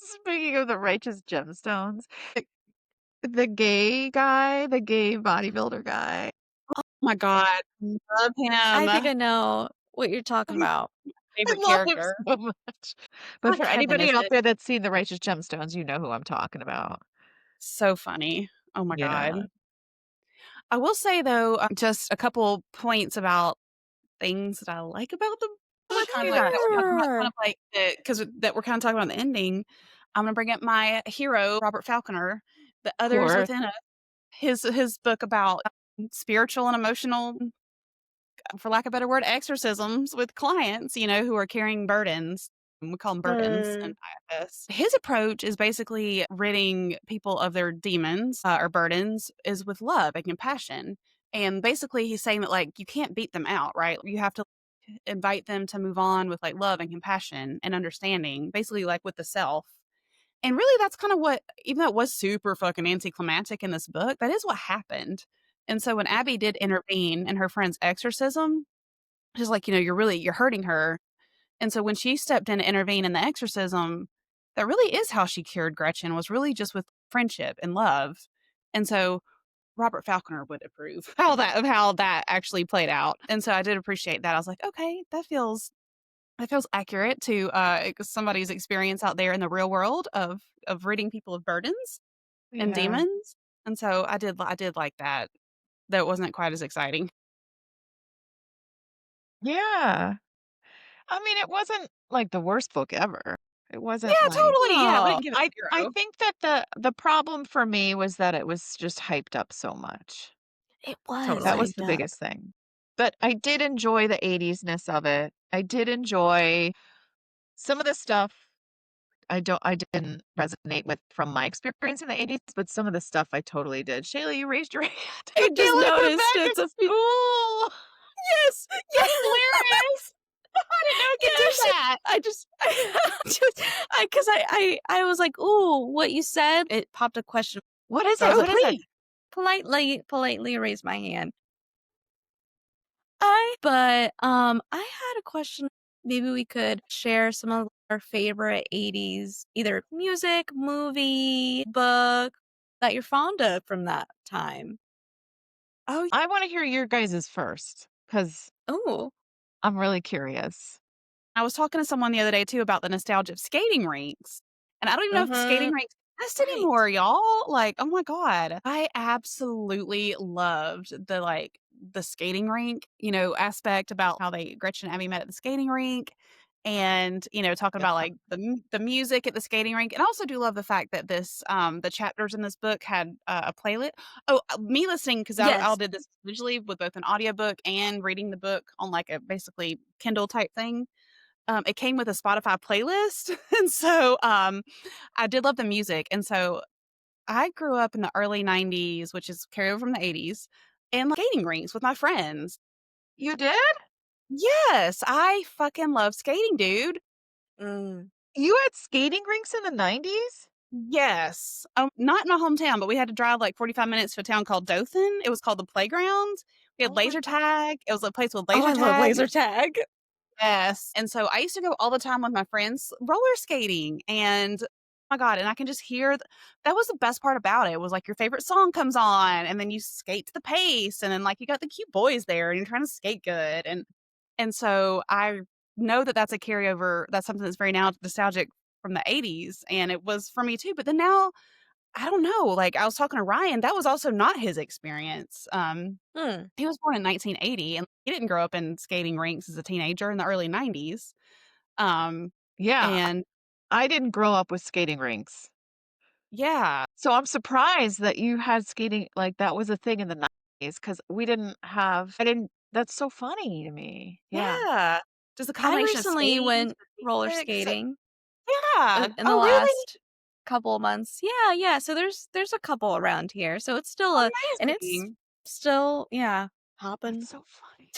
Speaking of the righteous gemstones, the gay guy, the gay bodybuilder guy, Oh my god, love I think him. I know what you're talking He's about. my I favorite love him character. so much. But What for Kevin, anybody is out it? there that's seen the righteous gemstones, you know who I'm talking about. So funny. Oh my god. Yeah. I will say though, just a couple points about things that I like about the book, Let's kind of do like that. that we're talking about, kind Sure. of like because that we're kind of talking about the ending. I'm gonna bring up my hero, Robert Falconer, The Of Others course. Within Us. His book about spiritual and emotional, for lack of a better word, exorcisms with clients, who are carrying burdens. We call them burdens in Mm. IFS. His approach is basically ridding people of their demons or burdens is with love and compassion. And basically, he's saying that, like, you can't beat them out, right? You have to invite them to move on with like love and compassion and understanding, basically, like with the self. And really, that's kind of what, even though it was super fucking anticlimactic in this book, that is what happened. And so when Abby did intervene in her friend's exorcism, she's like, you're hurting her. And so when she stepped in to intervene in the exorcism, that really is how she cured Gretchen, was really just with friendship and love. And so Robert Falconer would approve how that actually played out. And so I did appreciate that. I was like, okay, that feels accurate to somebody's experience out there in the real world of ridding people of burdens and Yeah. demons. And so I did like that. Though it wasn't quite as exciting. Yeah. I mean, it wasn't like the worst book ever. It wasn't Yeah, like totally. Yeah, we Oh, didn't give it I 0. think that the problem for me was that it was just hyped up so much. it was That was Totally. the hyped up. biggest thing. But I did enjoy the 80s-ness of it. I did enjoy some of the stuff I didn't resonate with from my experience in the 80s, but some of the stuff I totally did. Shayla, you raised your hand. I just Kayla went noticed back to it's a school. Yes. That's Yes. hilarious. I didn't know it could do yes. that. I just just because I was like, "Ooh, what you said." It popped a question. What is So I it? was Oh, What like, is it? please. politely raised my hand. I had a question. Maybe we could share some of our favorite 80s, either music, movie, book that you're fond of from that time. Oh, I wanna hear your guys's first, because 'cause Oh. I'm really curious. I was talking to someone the other day too about the nostalgia of skating rinks. And I don't even know if skating Mhm. rinks exist Right. anymore, y'all. Like, oh my God. I absolutely loved the skating rink, aspect about how Gretchen and Abby met at the skating rink and, talking Yeah. about like the music at the skating rink. And I also do love the fact that the chapters in this book had a playlist. Oh, me listening, because I'll Yes. did this visually with both an audiobook and reading the book on like a basically Kindle type thing. It came with a Spotify playlist, and so, I did love the music, and so I grew up in the early '90s, which is carryover from the '80s, in like, skating rinks with my friends. You did? Yes, I fucking love skating, dude. Mm. You had skating rinks in the '90s? Yes. Not in my hometown, but we had to drive, like, 45 minutes to a town called Dothan. It was called the Playground. We had Oh my laser god. tag. It was a place with Oh, laser I love tag. laser tag. Yes, and so I used to go all the time with my friends roller skating, and, oh my god, and I can just hear that was the best part about it, was, like, your favorite song comes on, and then you skate to the pace, and then, like, you got the cute boys there, and you're trying to skate good, and so I know that that's a carryover, that's something that's very now nostalgic from the '80s, and it was for me too, but then now, I don't know, like, I was talking to Ryan, that was also not his experience. Hmm. He was born in 1980, and he didn't grow up in skating rinks as a teenager in the early '90s. Um, Yeah, and I didn't grow up with skating rinks. yeah, So I'm surprised that you had skating like, that was a thing in the '90s because I didn't that's so funny to me. Yeah. yeah. Just a I combination of recently skating, went the roller music, so skating yeah. in the Oh, really? last couple of months. Yeah, yeah. So there's a couple around here. So it's still a and it's Amazing. still yeah, That's hopping. so funny.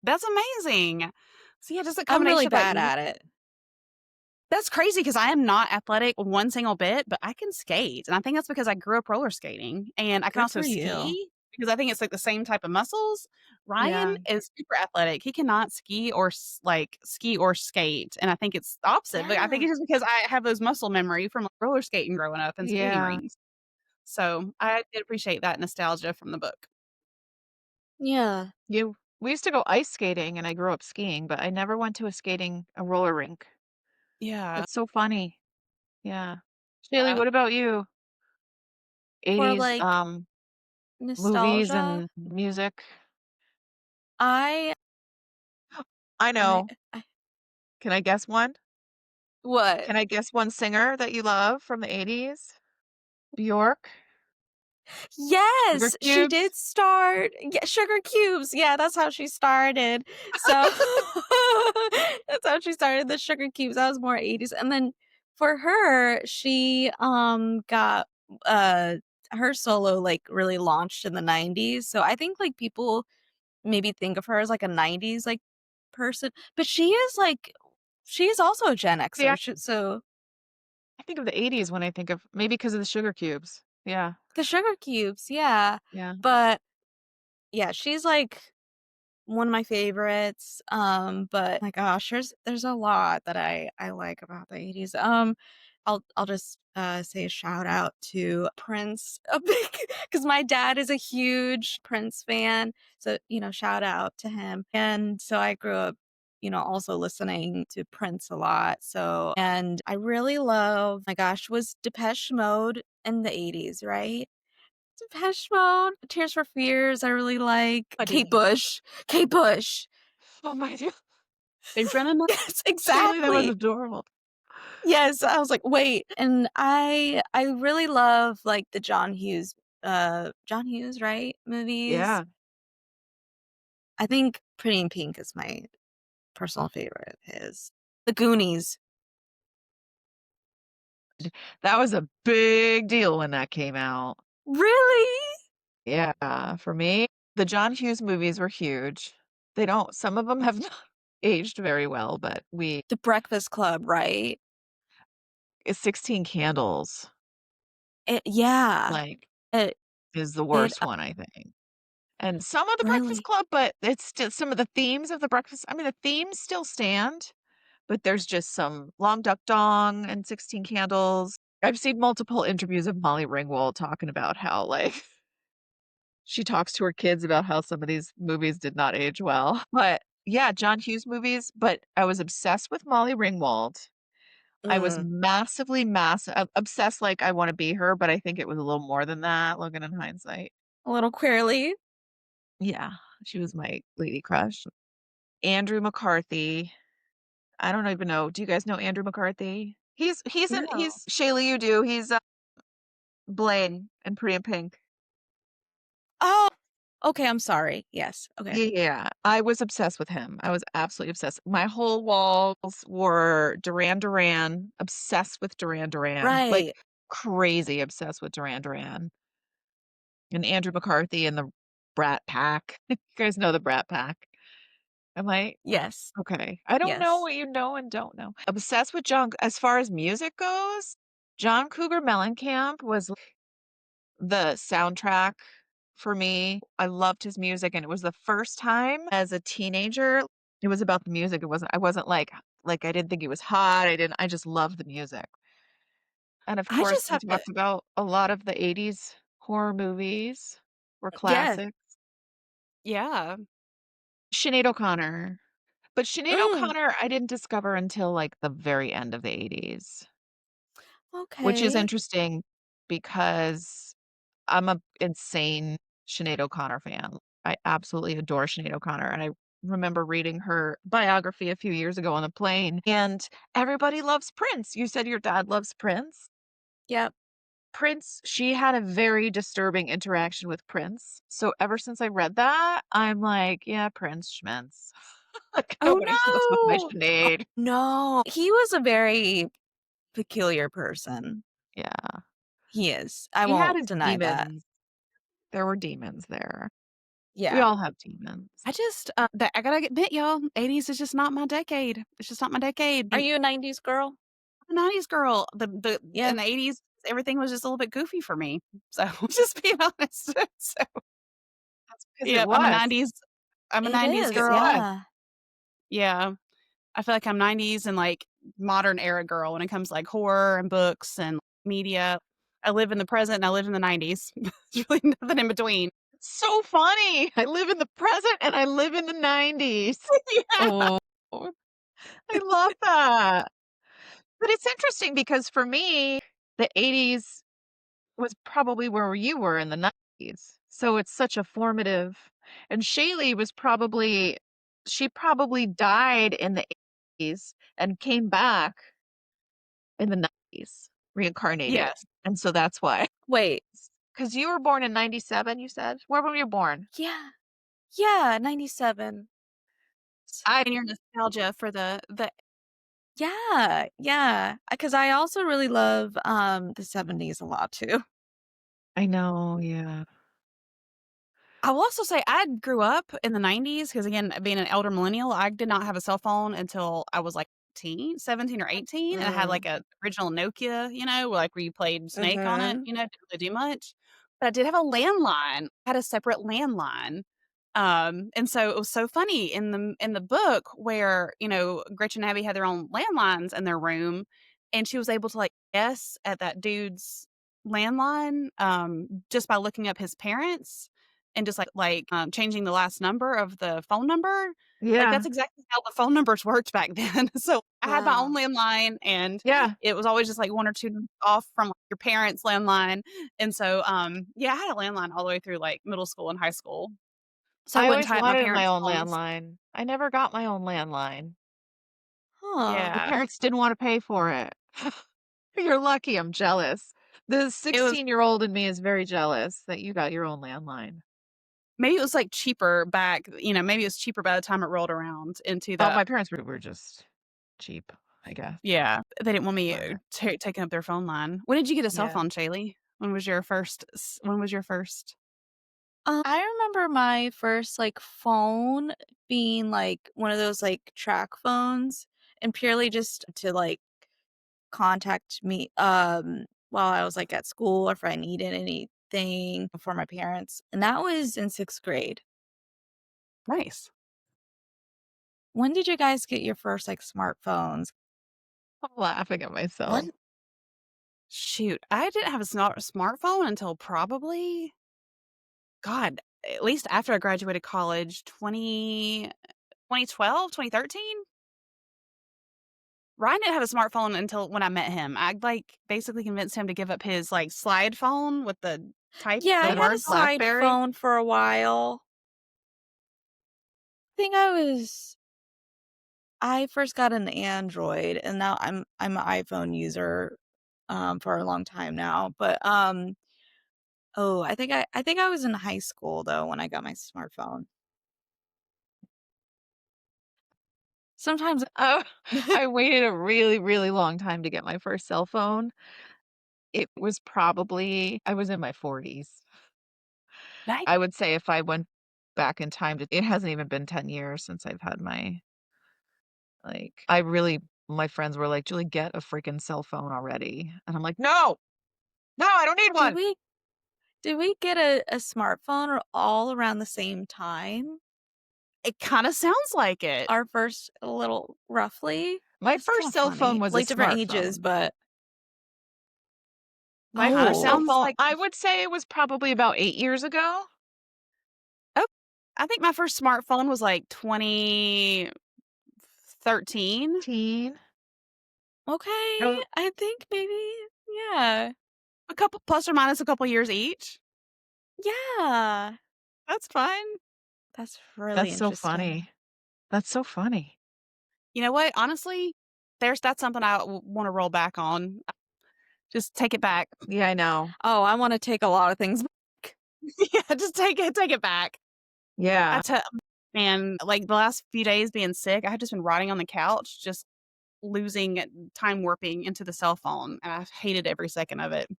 That's amazing. So, yeah, just a I'm really combination of, like, bad at it. that's crazy because I am not athletic one single bit, but I can skate, and I think that's because I grew up roller skating, and I can Good also for you. ski. because I think it's, like, the same type of muscles. Ryan Yeah. is super athletic. He cannot ski or skate, and I think it's the opposite, but I think Yeah. it's just because I have those muscle memory from, like, roller skating growing up and skating Yeah. rings. So, I did appreciate that nostalgia from the book. Yeah. You We used to go ice skating, and I grew up skiing, but I never went to a roller rink. Yeah. That's so funny. Yeah. Shaylee, what about you? For, 80s, like, movies nostalgia, and music? I I I know. I Can I guess one? what? Can I guess one singer that you love from the 80s? Bjork? Sugar Yes, she Cubes? did start Sugar Cubes, yeah, that's how she started. So that's how she started the Sugar Cubes, that was more '80s, and then for her, she, got, uh her solo, like, really launched in the '90s, so I think, like, people maybe think of her as, like, a '90s, like, person, but she is also a Gen See, Xer, so I think of the '80s when I think of maybe because of the Sugar Cubes. Yeah, the Sugar Cubes, yeah, yeah. but, yeah, she's, like, one of my favorites, but my gosh, there's a lot that I like about the '80s. I'll just, say a shout out to Prince, a big because my dad is a huge Prince fan, so, shout out to him, and so I grew up, also listening to Prince a lot, so and I really love my gosh, was Depeche Mode in the '80s, right? Depeche Mode, Tears for Fears, I really like. I Kate didn't. Bush. Kate Bush. Oh my god. In front of my Yes, Shaylee, that was exactly. adorable. Yes, I was like, "Wait," and I really love, like, the John Hughes, right, movies. Yeah. I think Pretty in Pink is my personal favorite of his. The Goonies. That was a big deal when that came out. Really? Yeah, for me, the John Hughes movies were huge. They don't Some of them have not aged very well, but we The Breakfast Club, right? 16 Candles, Yeah. like, It is the it, worst one, I think. And some of The Breakfast really Club, but it's still some of the themes of the themes still stand, but there's just some Long Duck Dong and 16 Candles. I've seen multiple interviews of Molly Ringwald talking about how, like, she talks to her kids about how some of these movies did not age well. But, yeah, John Hughes movies, but I was obsessed with Molly Ringwald. I was mm, obsessed, like, I wanna be her, but I think it was a little more than that, looking in hindsight. a little queerly. Yeah, she was my lady crush. Andrew McCarthy. I don't even know. Do you guys know Andrew McCarthy? No. He's Shaylee, you do. He's, Blaine in Pretty in Pink. Oh, okay, I'm sorry. Yes, okay. Yeah, I was obsessed with him. I was absolutely obsessed. My whole walls were Duran Duran, obsessed with Duran Duran, like, Right. crazy obsessed with Duran Duran. And Andrew McCarthy and the Brat Pack. You guys know the Brat Pack. Am I Yes. okay. I don't know Yes. what you know and don't know. Obsessed with John as far as music goes, John Cougar Mellencamp was the soundtrack for me. I loved his music, and it was the first time as a teenager it was about the music. I wasn't I didn't think he was hot. I just loved the music. And of I course, just we have to talked about a lot of the '80s horror movies were yeah. classics. Yeah. Sinead O'Connor. But Sinead Mm, O'Connor, I didn't discover until, like, the very end of the '80s, which is okay. interesting because I'm a insane Sinead O'Connor fan. I absolutely adore Sinead O'Connor, and I remember reading her biography a few years ago on the plane, and everybody loves Prince. You said your dad loves Prince? Yep. Prince she had a very disturbing interaction with Prince, so ever since I read that, I'm like, "Yeah, Prince schmentz." Like, Oh, nobody fucks with my no. Oh, Sinead. no. He was a very peculiar person. Yeah. He is. I He had won't his deny that. demons. There were demons there. We Yeah. all have demons. I just, that I gotta admit, y'all, '80s is just not my decade. It's just not my decade. Are you a '90s girl? I'm a '90s girl. The Yeah. in the '80s, everything was just a little bit goofy for me. So, just being honest. So 'Cause it Yep, I'm a was. 90s I'm a It 90s It is, girl. was. yeah. Yeah. I feel like I'm 90s and, like, modern era girl when it comes to, like, horror and books and media. I live in the present and I live in the 90s. There's really nothing in between. It's so funny. I live in the present and I live in the '90s. Yeah. Oh, I love that. But it's interesting because for me, the '80s was probably where you were in the '90s. So it's such a formative and Shaylee was probably she probably died in the '80s and came back in the '90s, reincarnated. Yes. And so that's why. Wait, Because you were born in '97, you said? Where were you born? yeah, yeah, 97. I And your nostalgia for the Yeah, yeah, because I also really love, the '70s a lot too. I know, yeah. I will also say I grew up in the 90s because, again, being an elder millennial, I did not have a cell phone until I was, like, 17 or 18, and I had, like, Mm, a original Nokia, like, where you played Snake on it, mhm. didn't really do much. But I did have a landline. I had a separate landline. And so it was so funny in the book where, Gretchen and Abby had their own landlines in their room, and she was able to, like, guess at that dude's landline, just by looking up his parents and just, changing the last number of the phone number. Like, Yeah, that's exactly how the phone numbers worked back then. So, I had my own Wow. landline, and yeah. it was always just, like, 1 or 2 numbers off from, like, your parents' landline, and so, yeah, I had a landline all the way through, like, middle school and high school. So I I wouldn't always tie up my wanted my parents' own phones. landline. I never got my own landline. Huh. My Yeah. parents didn't wanna pay for it. You're lucky, I'm jealous. The It was 16-year-old in me is very jealous that you got your own landline. maybe it was, like, cheaper back maybe it was cheaper by the time it rolled around into Oh, the my parents were just cheap, I guess, yeah, they didn't want me, but taking up their phone line. When did you get a cell yeah. phone, Shaylee? When was your first? I remember my first, like, phone being, like, one of those, like, track phones, and purely just to, like, contact me, while I was, like, at school or if I needed anything for my parents, and that was in 6th grade. Nice. When did you guys get your first, like, smartphones? I'm laughing at myself. One Shoot, I didn't have a smartphone until probably God, at least after I graduated college, 2012, 2013. Ryan didn't have a smartphone until when I met him. I, basically convinced him to give up his, slide phone with the type Yeah, I the The had a words on. slide BlackBerry? phone for a while. I first got an Android, and now I'm an iPhone user, for a long time now, but, oh, I think I was in high school, though, when I got my smartphone. Sometimes Oh, I waited a really, really long time to get my first cell phone. It was probably I was in my 40s. Nice. I would say if I went back in time to it hasn't even been 10 years since I've had I really my friends were like, "Julie, get a freaking cell phone already." And I'm like, "No! No, I don't need did one." we did we get a smartphone or all around the same time? It kinda sounds like it. Our first a little roughly? My That's first kinda cell phone funny. was a Like, different ages, smartphone. but My Kinda first cell oh, sounds phone, like I would say it was probably about 8 years ago. oh, I think my first smartphone was, 2013. Teen. okay, Oh, I think maybe yeah. A couple plus or minus a couple years each. Yeah. That's fine. That's really that's so interesting. funny. That's so funny. You know what? Honestly, that's something I wanna roll back on. Just take it back. Yeah, I know. Oh, I wanna take a lot of things back. Yeah, just take it back. I Yeah. tell Man, the last few days being sick, I had just been rotting on the couch, just losing time warping into the cell phone, and I hated every second of it.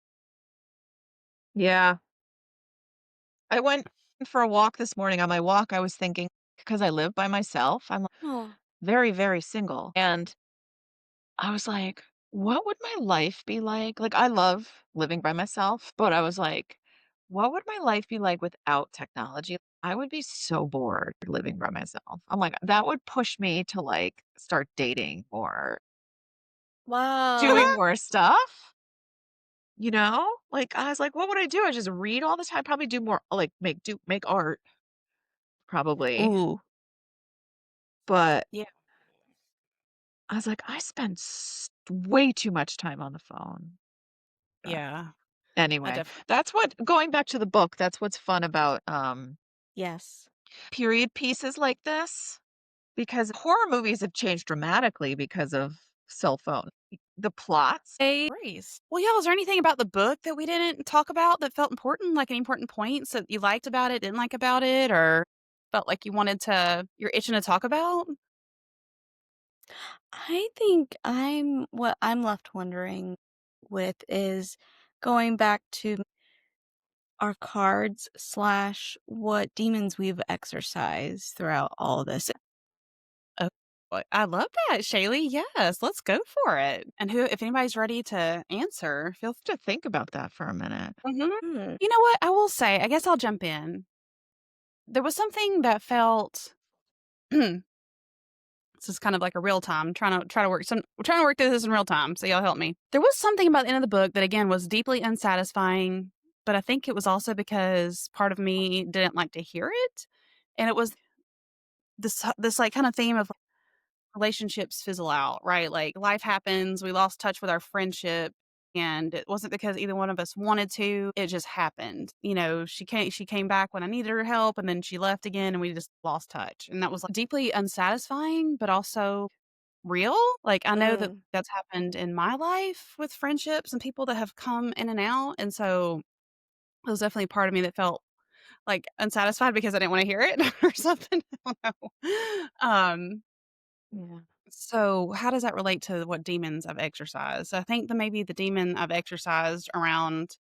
Yeah. I went for a walk this morning. On my walk, I was thinking because I live by myself, I'm Oh, very, very single, and I was like, "What would my life be like?" Like, I love living by myself, but I was like, "What would my life be like without technology?" I would be so bored living by myself. I'm like, that would push me to, like, start dating or doing Wow. more stuff, you know? Like, I was like, "What would I do?" I just read all the time, probably do more like, make art, probably, Ooh. but Yeah. I was like, "I spend way too much time on the phone." But Yeah. I anyway, definitely that's what going back to the book, that's what's fun about, Yes. period pieces like this, because horror movies have changed dramatically because of cell phone. The plots Grace. Well, yeah, was there anything about the book that we didn't talk about that felt important? Like any important points that you liked about it, didn't like about it, or felt like you're itching to talk about? I think what I'm left wondering with is going back to our cards slash what demons we've exercised throughout all of this. Oh, I love that, Shaylee. Yes, let's go for it. And if anybody's ready to answer, feel to think about that for a minute. Mhm. Hmm. You know what? I will say, I guess I'll jump in. There was something that felt this is kind of like a real time, trying to work some we're trying to work through this in real time, so y'all help me. There was something about the end of the book that again was deeply unsatisfying, but I think it was also because part of me didn't like to hear it. And it was this like kind of theme of relationships fizzle out, right? Like life happens, we lost touch with our friendship. And it wasn't because either one of us wanted to. It just happened. She came back when I needed her help and then she left again and we just lost touch. And that was like deeply unsatisfying, but also real. Like I know that Mm. that's happened in my life with friendships and people that have come in and out. And so it was definitely part of me that felt like unsatisfied because I didn't want to hear it or something. I don't know. Yeah. So how does that relate to what demons I've exercised? I think that maybe the demon I've exercised around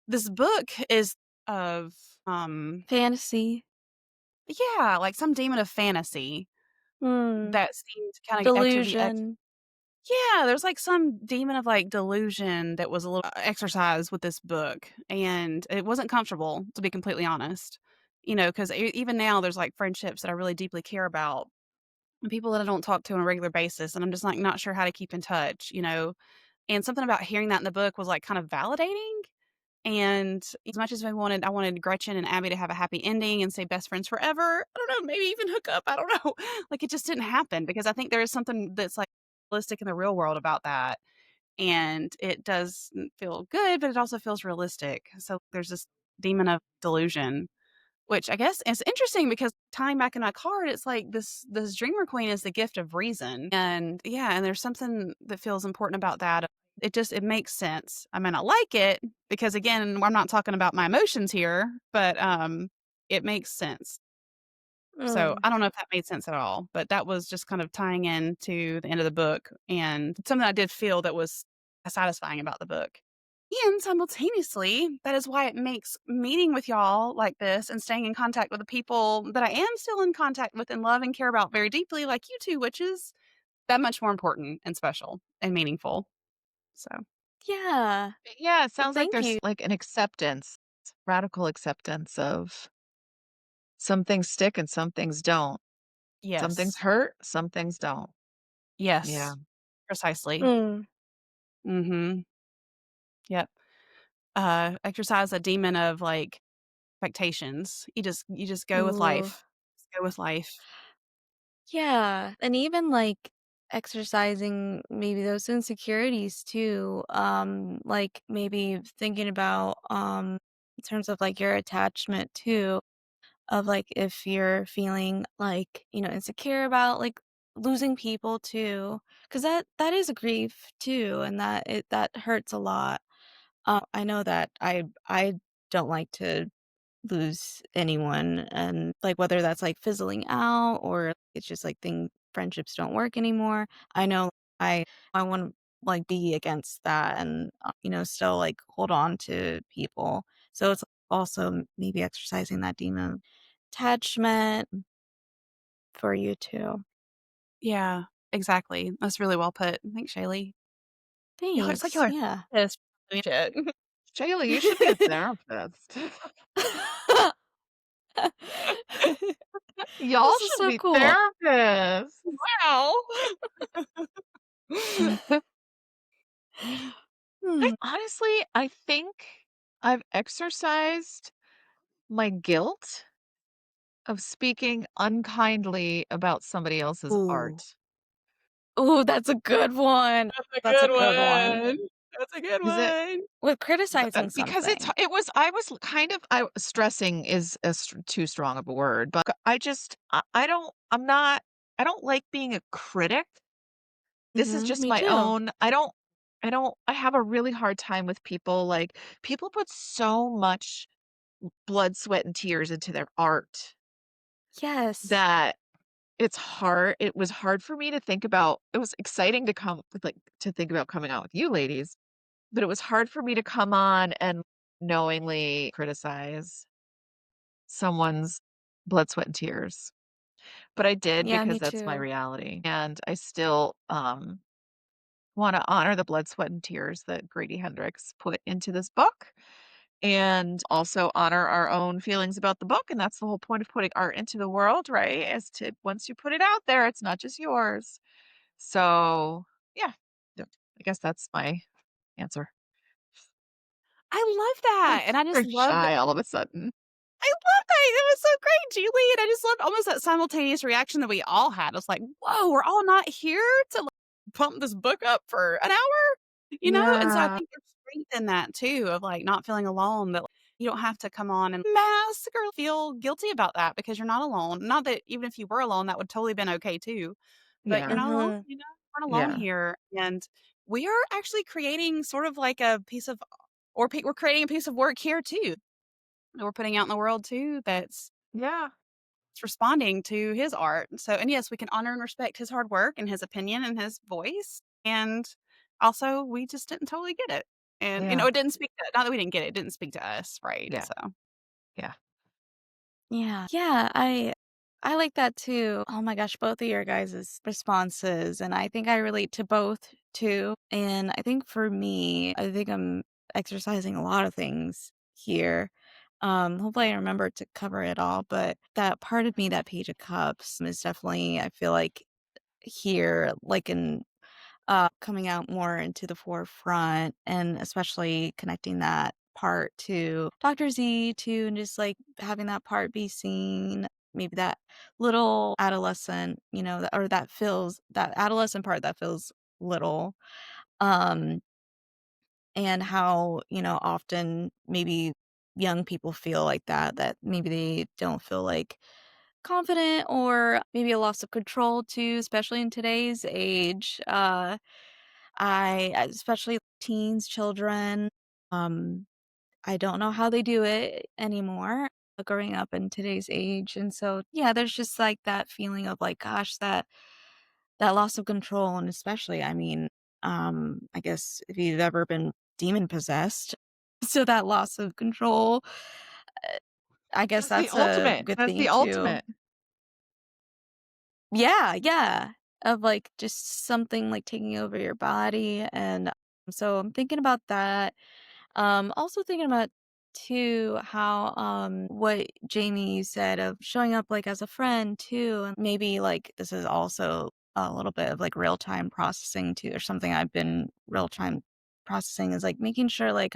this book is of Fantasy. yeah, like some demon of fantasy Hmm. that seemed kind of to be Delusion. yeah, there's like some demon of like delusion that was a little exercised with this book and it wasn't comfortable to be completely honest. Cuz even now there's like friendships that I really deeply care about and people that I don't talk to on a regular basis and I'm just like not sure how to keep in touch. And something about hearing that in the book was, like, kind of validating, and as much as I wanted Gretchen and Abby to have a happy ending and stay best friends forever, I don't know, maybe even hook up, I don't know. Like, it just didn't happen because I think there is something that's, like, realistic in the real world about that, and it does feel good, but it also feels realistic. So there's this demon of delusion, which I guess is interesting because tying back in my card, it's like this dreamer queen is the gift of reason. And yeah, and there's something that feels important about that. It makes sense. I may not like it because again, I'm not talking about my emotions here, but it makes sense. So Mm. I don't know if that made sense at all, but that was just kind of tying in to the end of the book and something I did feel that was satisfying about the book. And simultaneously, that is why it makes meeting with y'all like this and staying in contact with the people that I am still in contact with and love and care about very deeply, like you two, which is that much more important and special and meaningful. So, Yeah. Yeah, it Well, sounds like thank there's, you. like, an acceptance, radical acceptance of some things stick and some things don't. Some things yes. hurt, some things don't. Yeah. Yes. Precisely. Mm. Mhm. Yep. Exercise a demon of like expectations. You just go with Ooh. life. Just go with life. Yeah, and even, like, exercising maybe those insecurities too, like, maybe thinking about, in terms of, like, your attachment too, of, like, if you're feeling, like, insecure about, like, losing people too, because that is a grief too, and that hurts a lot. I know that I don't like to lose anyone and, like, whether that's, like, fizzling out or it's just, like, friendships don't work anymore. I know I wanna, like, be against that and, still, like, hold on to people. So it's also maybe exercising that demon of attachment for you too. Yeah, exactly. That's really well put. Thanks, Shaylee. It's like Thanks, y'all are yeah. this shit. Shayla, you should be a therapist. Y'all This is should so be cool. therapists. Wow. Hmm. Honestly, I think I've exercised my guilt of speaking unkindly about somebody else's Ooh. art. Ooh, that's a good one. That's a That's a good good one. one. That's a good Is it? one. With criticizing Because something. it was I was kind of I stressing is too strong of a word, but I don't I'm not I don't like being a critic. This is Mhm, just me my too. own I have a really hard time with people, like, people put so much blood, sweat, and tears into their art Yes. that it was hard for me to think about. It was exciting to to think about coming out with you ladies, but it was hard for me to come on and knowingly criticize someone's blood, sweat, and tears. But I did Yeah, because me that's my too. reality, and I still, wanna honor the blood, sweat, and tears that Grady Hendrix put into this book, and also honor our own feelings about the book, and that's the whole point of putting art into the world, right? Is to once you put it out there, it's not just yours. So, yeah, yep, I guess that's my answer. I love that, and I just Very love shy all of a sudden. I love that. It was so great, Julie, and I just loved almost that simultaneous reaction that we all had. It's like, "Whoa, we're all not here to, like, pump this book up for an hour?" You know? And so I Yeah, think there's strength in that too, of, like, not feeling alone, that, like, you don't have to come on and mask or feel guilty about that because you're not alone. Not that even if you were alone, that would totally been okay too, but you're yeah, not alone, Mhm. you know? You aren't alone yeah, here, and we are actually creating sort of like a piece of we're creating a piece of work here too that we're putting out in the world too that's yeah, responding to his art. So, and yes, we can honor and respect his hard work and his opinion and his voice. And also, we just didn't totally get it. And, yeah, it didn't speak to, not that we didn't get it, it didn't speak to us. Right. yeah, So, yeah, Yeah. Yeah, I like that too. Oh my gosh, both of your guys' responses, and I think I relate to both too. And I think for me, I think I'm exercising a lot of things here. Hopefully I remember to cover it all, but that part of me, that Page of Cups is definitely, I feel like here, like in coming out more into the forefront and especially connecting that part to Dr. Z too, and just like having that part be seen. Maybe that little adolescent, or that adolescent part that feels little. Um, and how, often maybe young people feel like that maybe they don't feel like confident or maybe a loss of control too, especially in today's age. Especially teens, children, um, I don't know how they do it anymore, growing up in today's age, and so, yeah, there's just, like, that feeling of, like, gosh, that loss of control, and especially, I mean, I guess if you've ever been demon possessed, so that loss of control, I guess that's a good that's thing the too. ultimate. Yeah, yeah, of, like, just something, like, taking over your body, and so I'm thinking about that. Also thinking about too how what Jamie said of showing up like as a friend too, and maybe like this is also a little bit of like real time processing too, or something I've been real time processing is like making sure like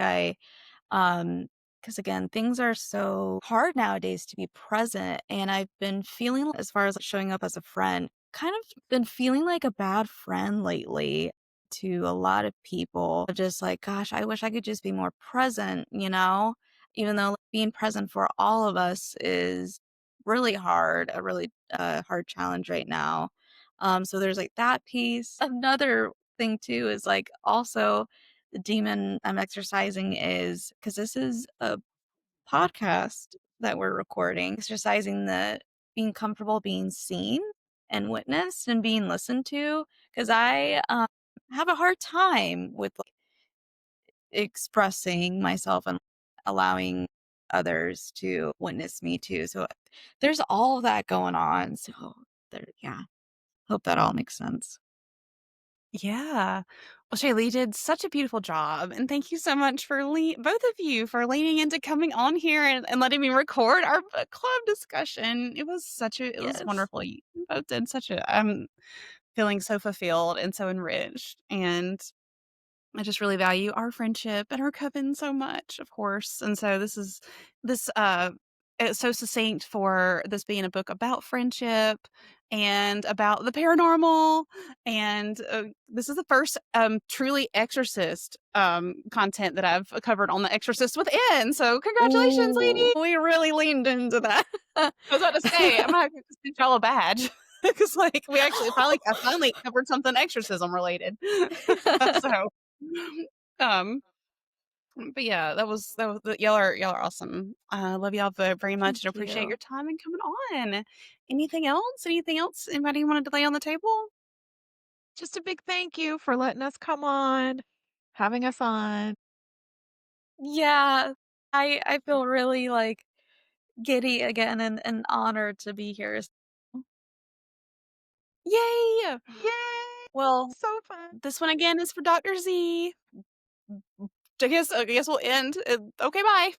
because again, things are so hard nowadays to be present. And I've been feeling, as far as like, showing up as a friend, kind of been feeling like a bad friend lately to a lot of people. Just like, gosh, I wish I could just be more present, even though like, being present for all of us is really hard, a really hard challenge right now. So there's like that piece. Another thing too is like also the demon I'm exercising is because this is a podcast that we're recording, exercising the being comfortable being seen and witnessed and being listened to. Because I have a hard time with like, expressing myself and allowing others to witness me too. So there's all of that going on. So there, yeah, hope that all makes sense. Yeah. Well, Shaylee, you did such a beautiful job, and thank you so much for both of you for leaning into coming on here and letting me record our book club discussion. It was Yes. wonderful. You both did such a I'm feeling so fulfilled and so enriched, and I just really value our friendship and our coven so much, of course. And so this it's so succinct for this being a book about friendship and about the paranormal. And this is the first truly exorcist content that I've covered on the Exorcist Within. So congratulations, Ooh, lady. we really leaned into that. I was about to say I'm gonna have to send y'all a badge. Because like I finally covered something exorcism related. So um, but yeah, y'all are awesome. I love y'all very much and Thank appreciate your you. time and coming on. Anything else? Anything else? Anybody wanted to lay on the table? Just a big thank you for letting us come on, having us on. Yeah, I feel really, like, giddy again and honored to be here. Yay! Yay! Well, So fun. this one again is for Dr. Z. I guess we'll end. Okay, bye.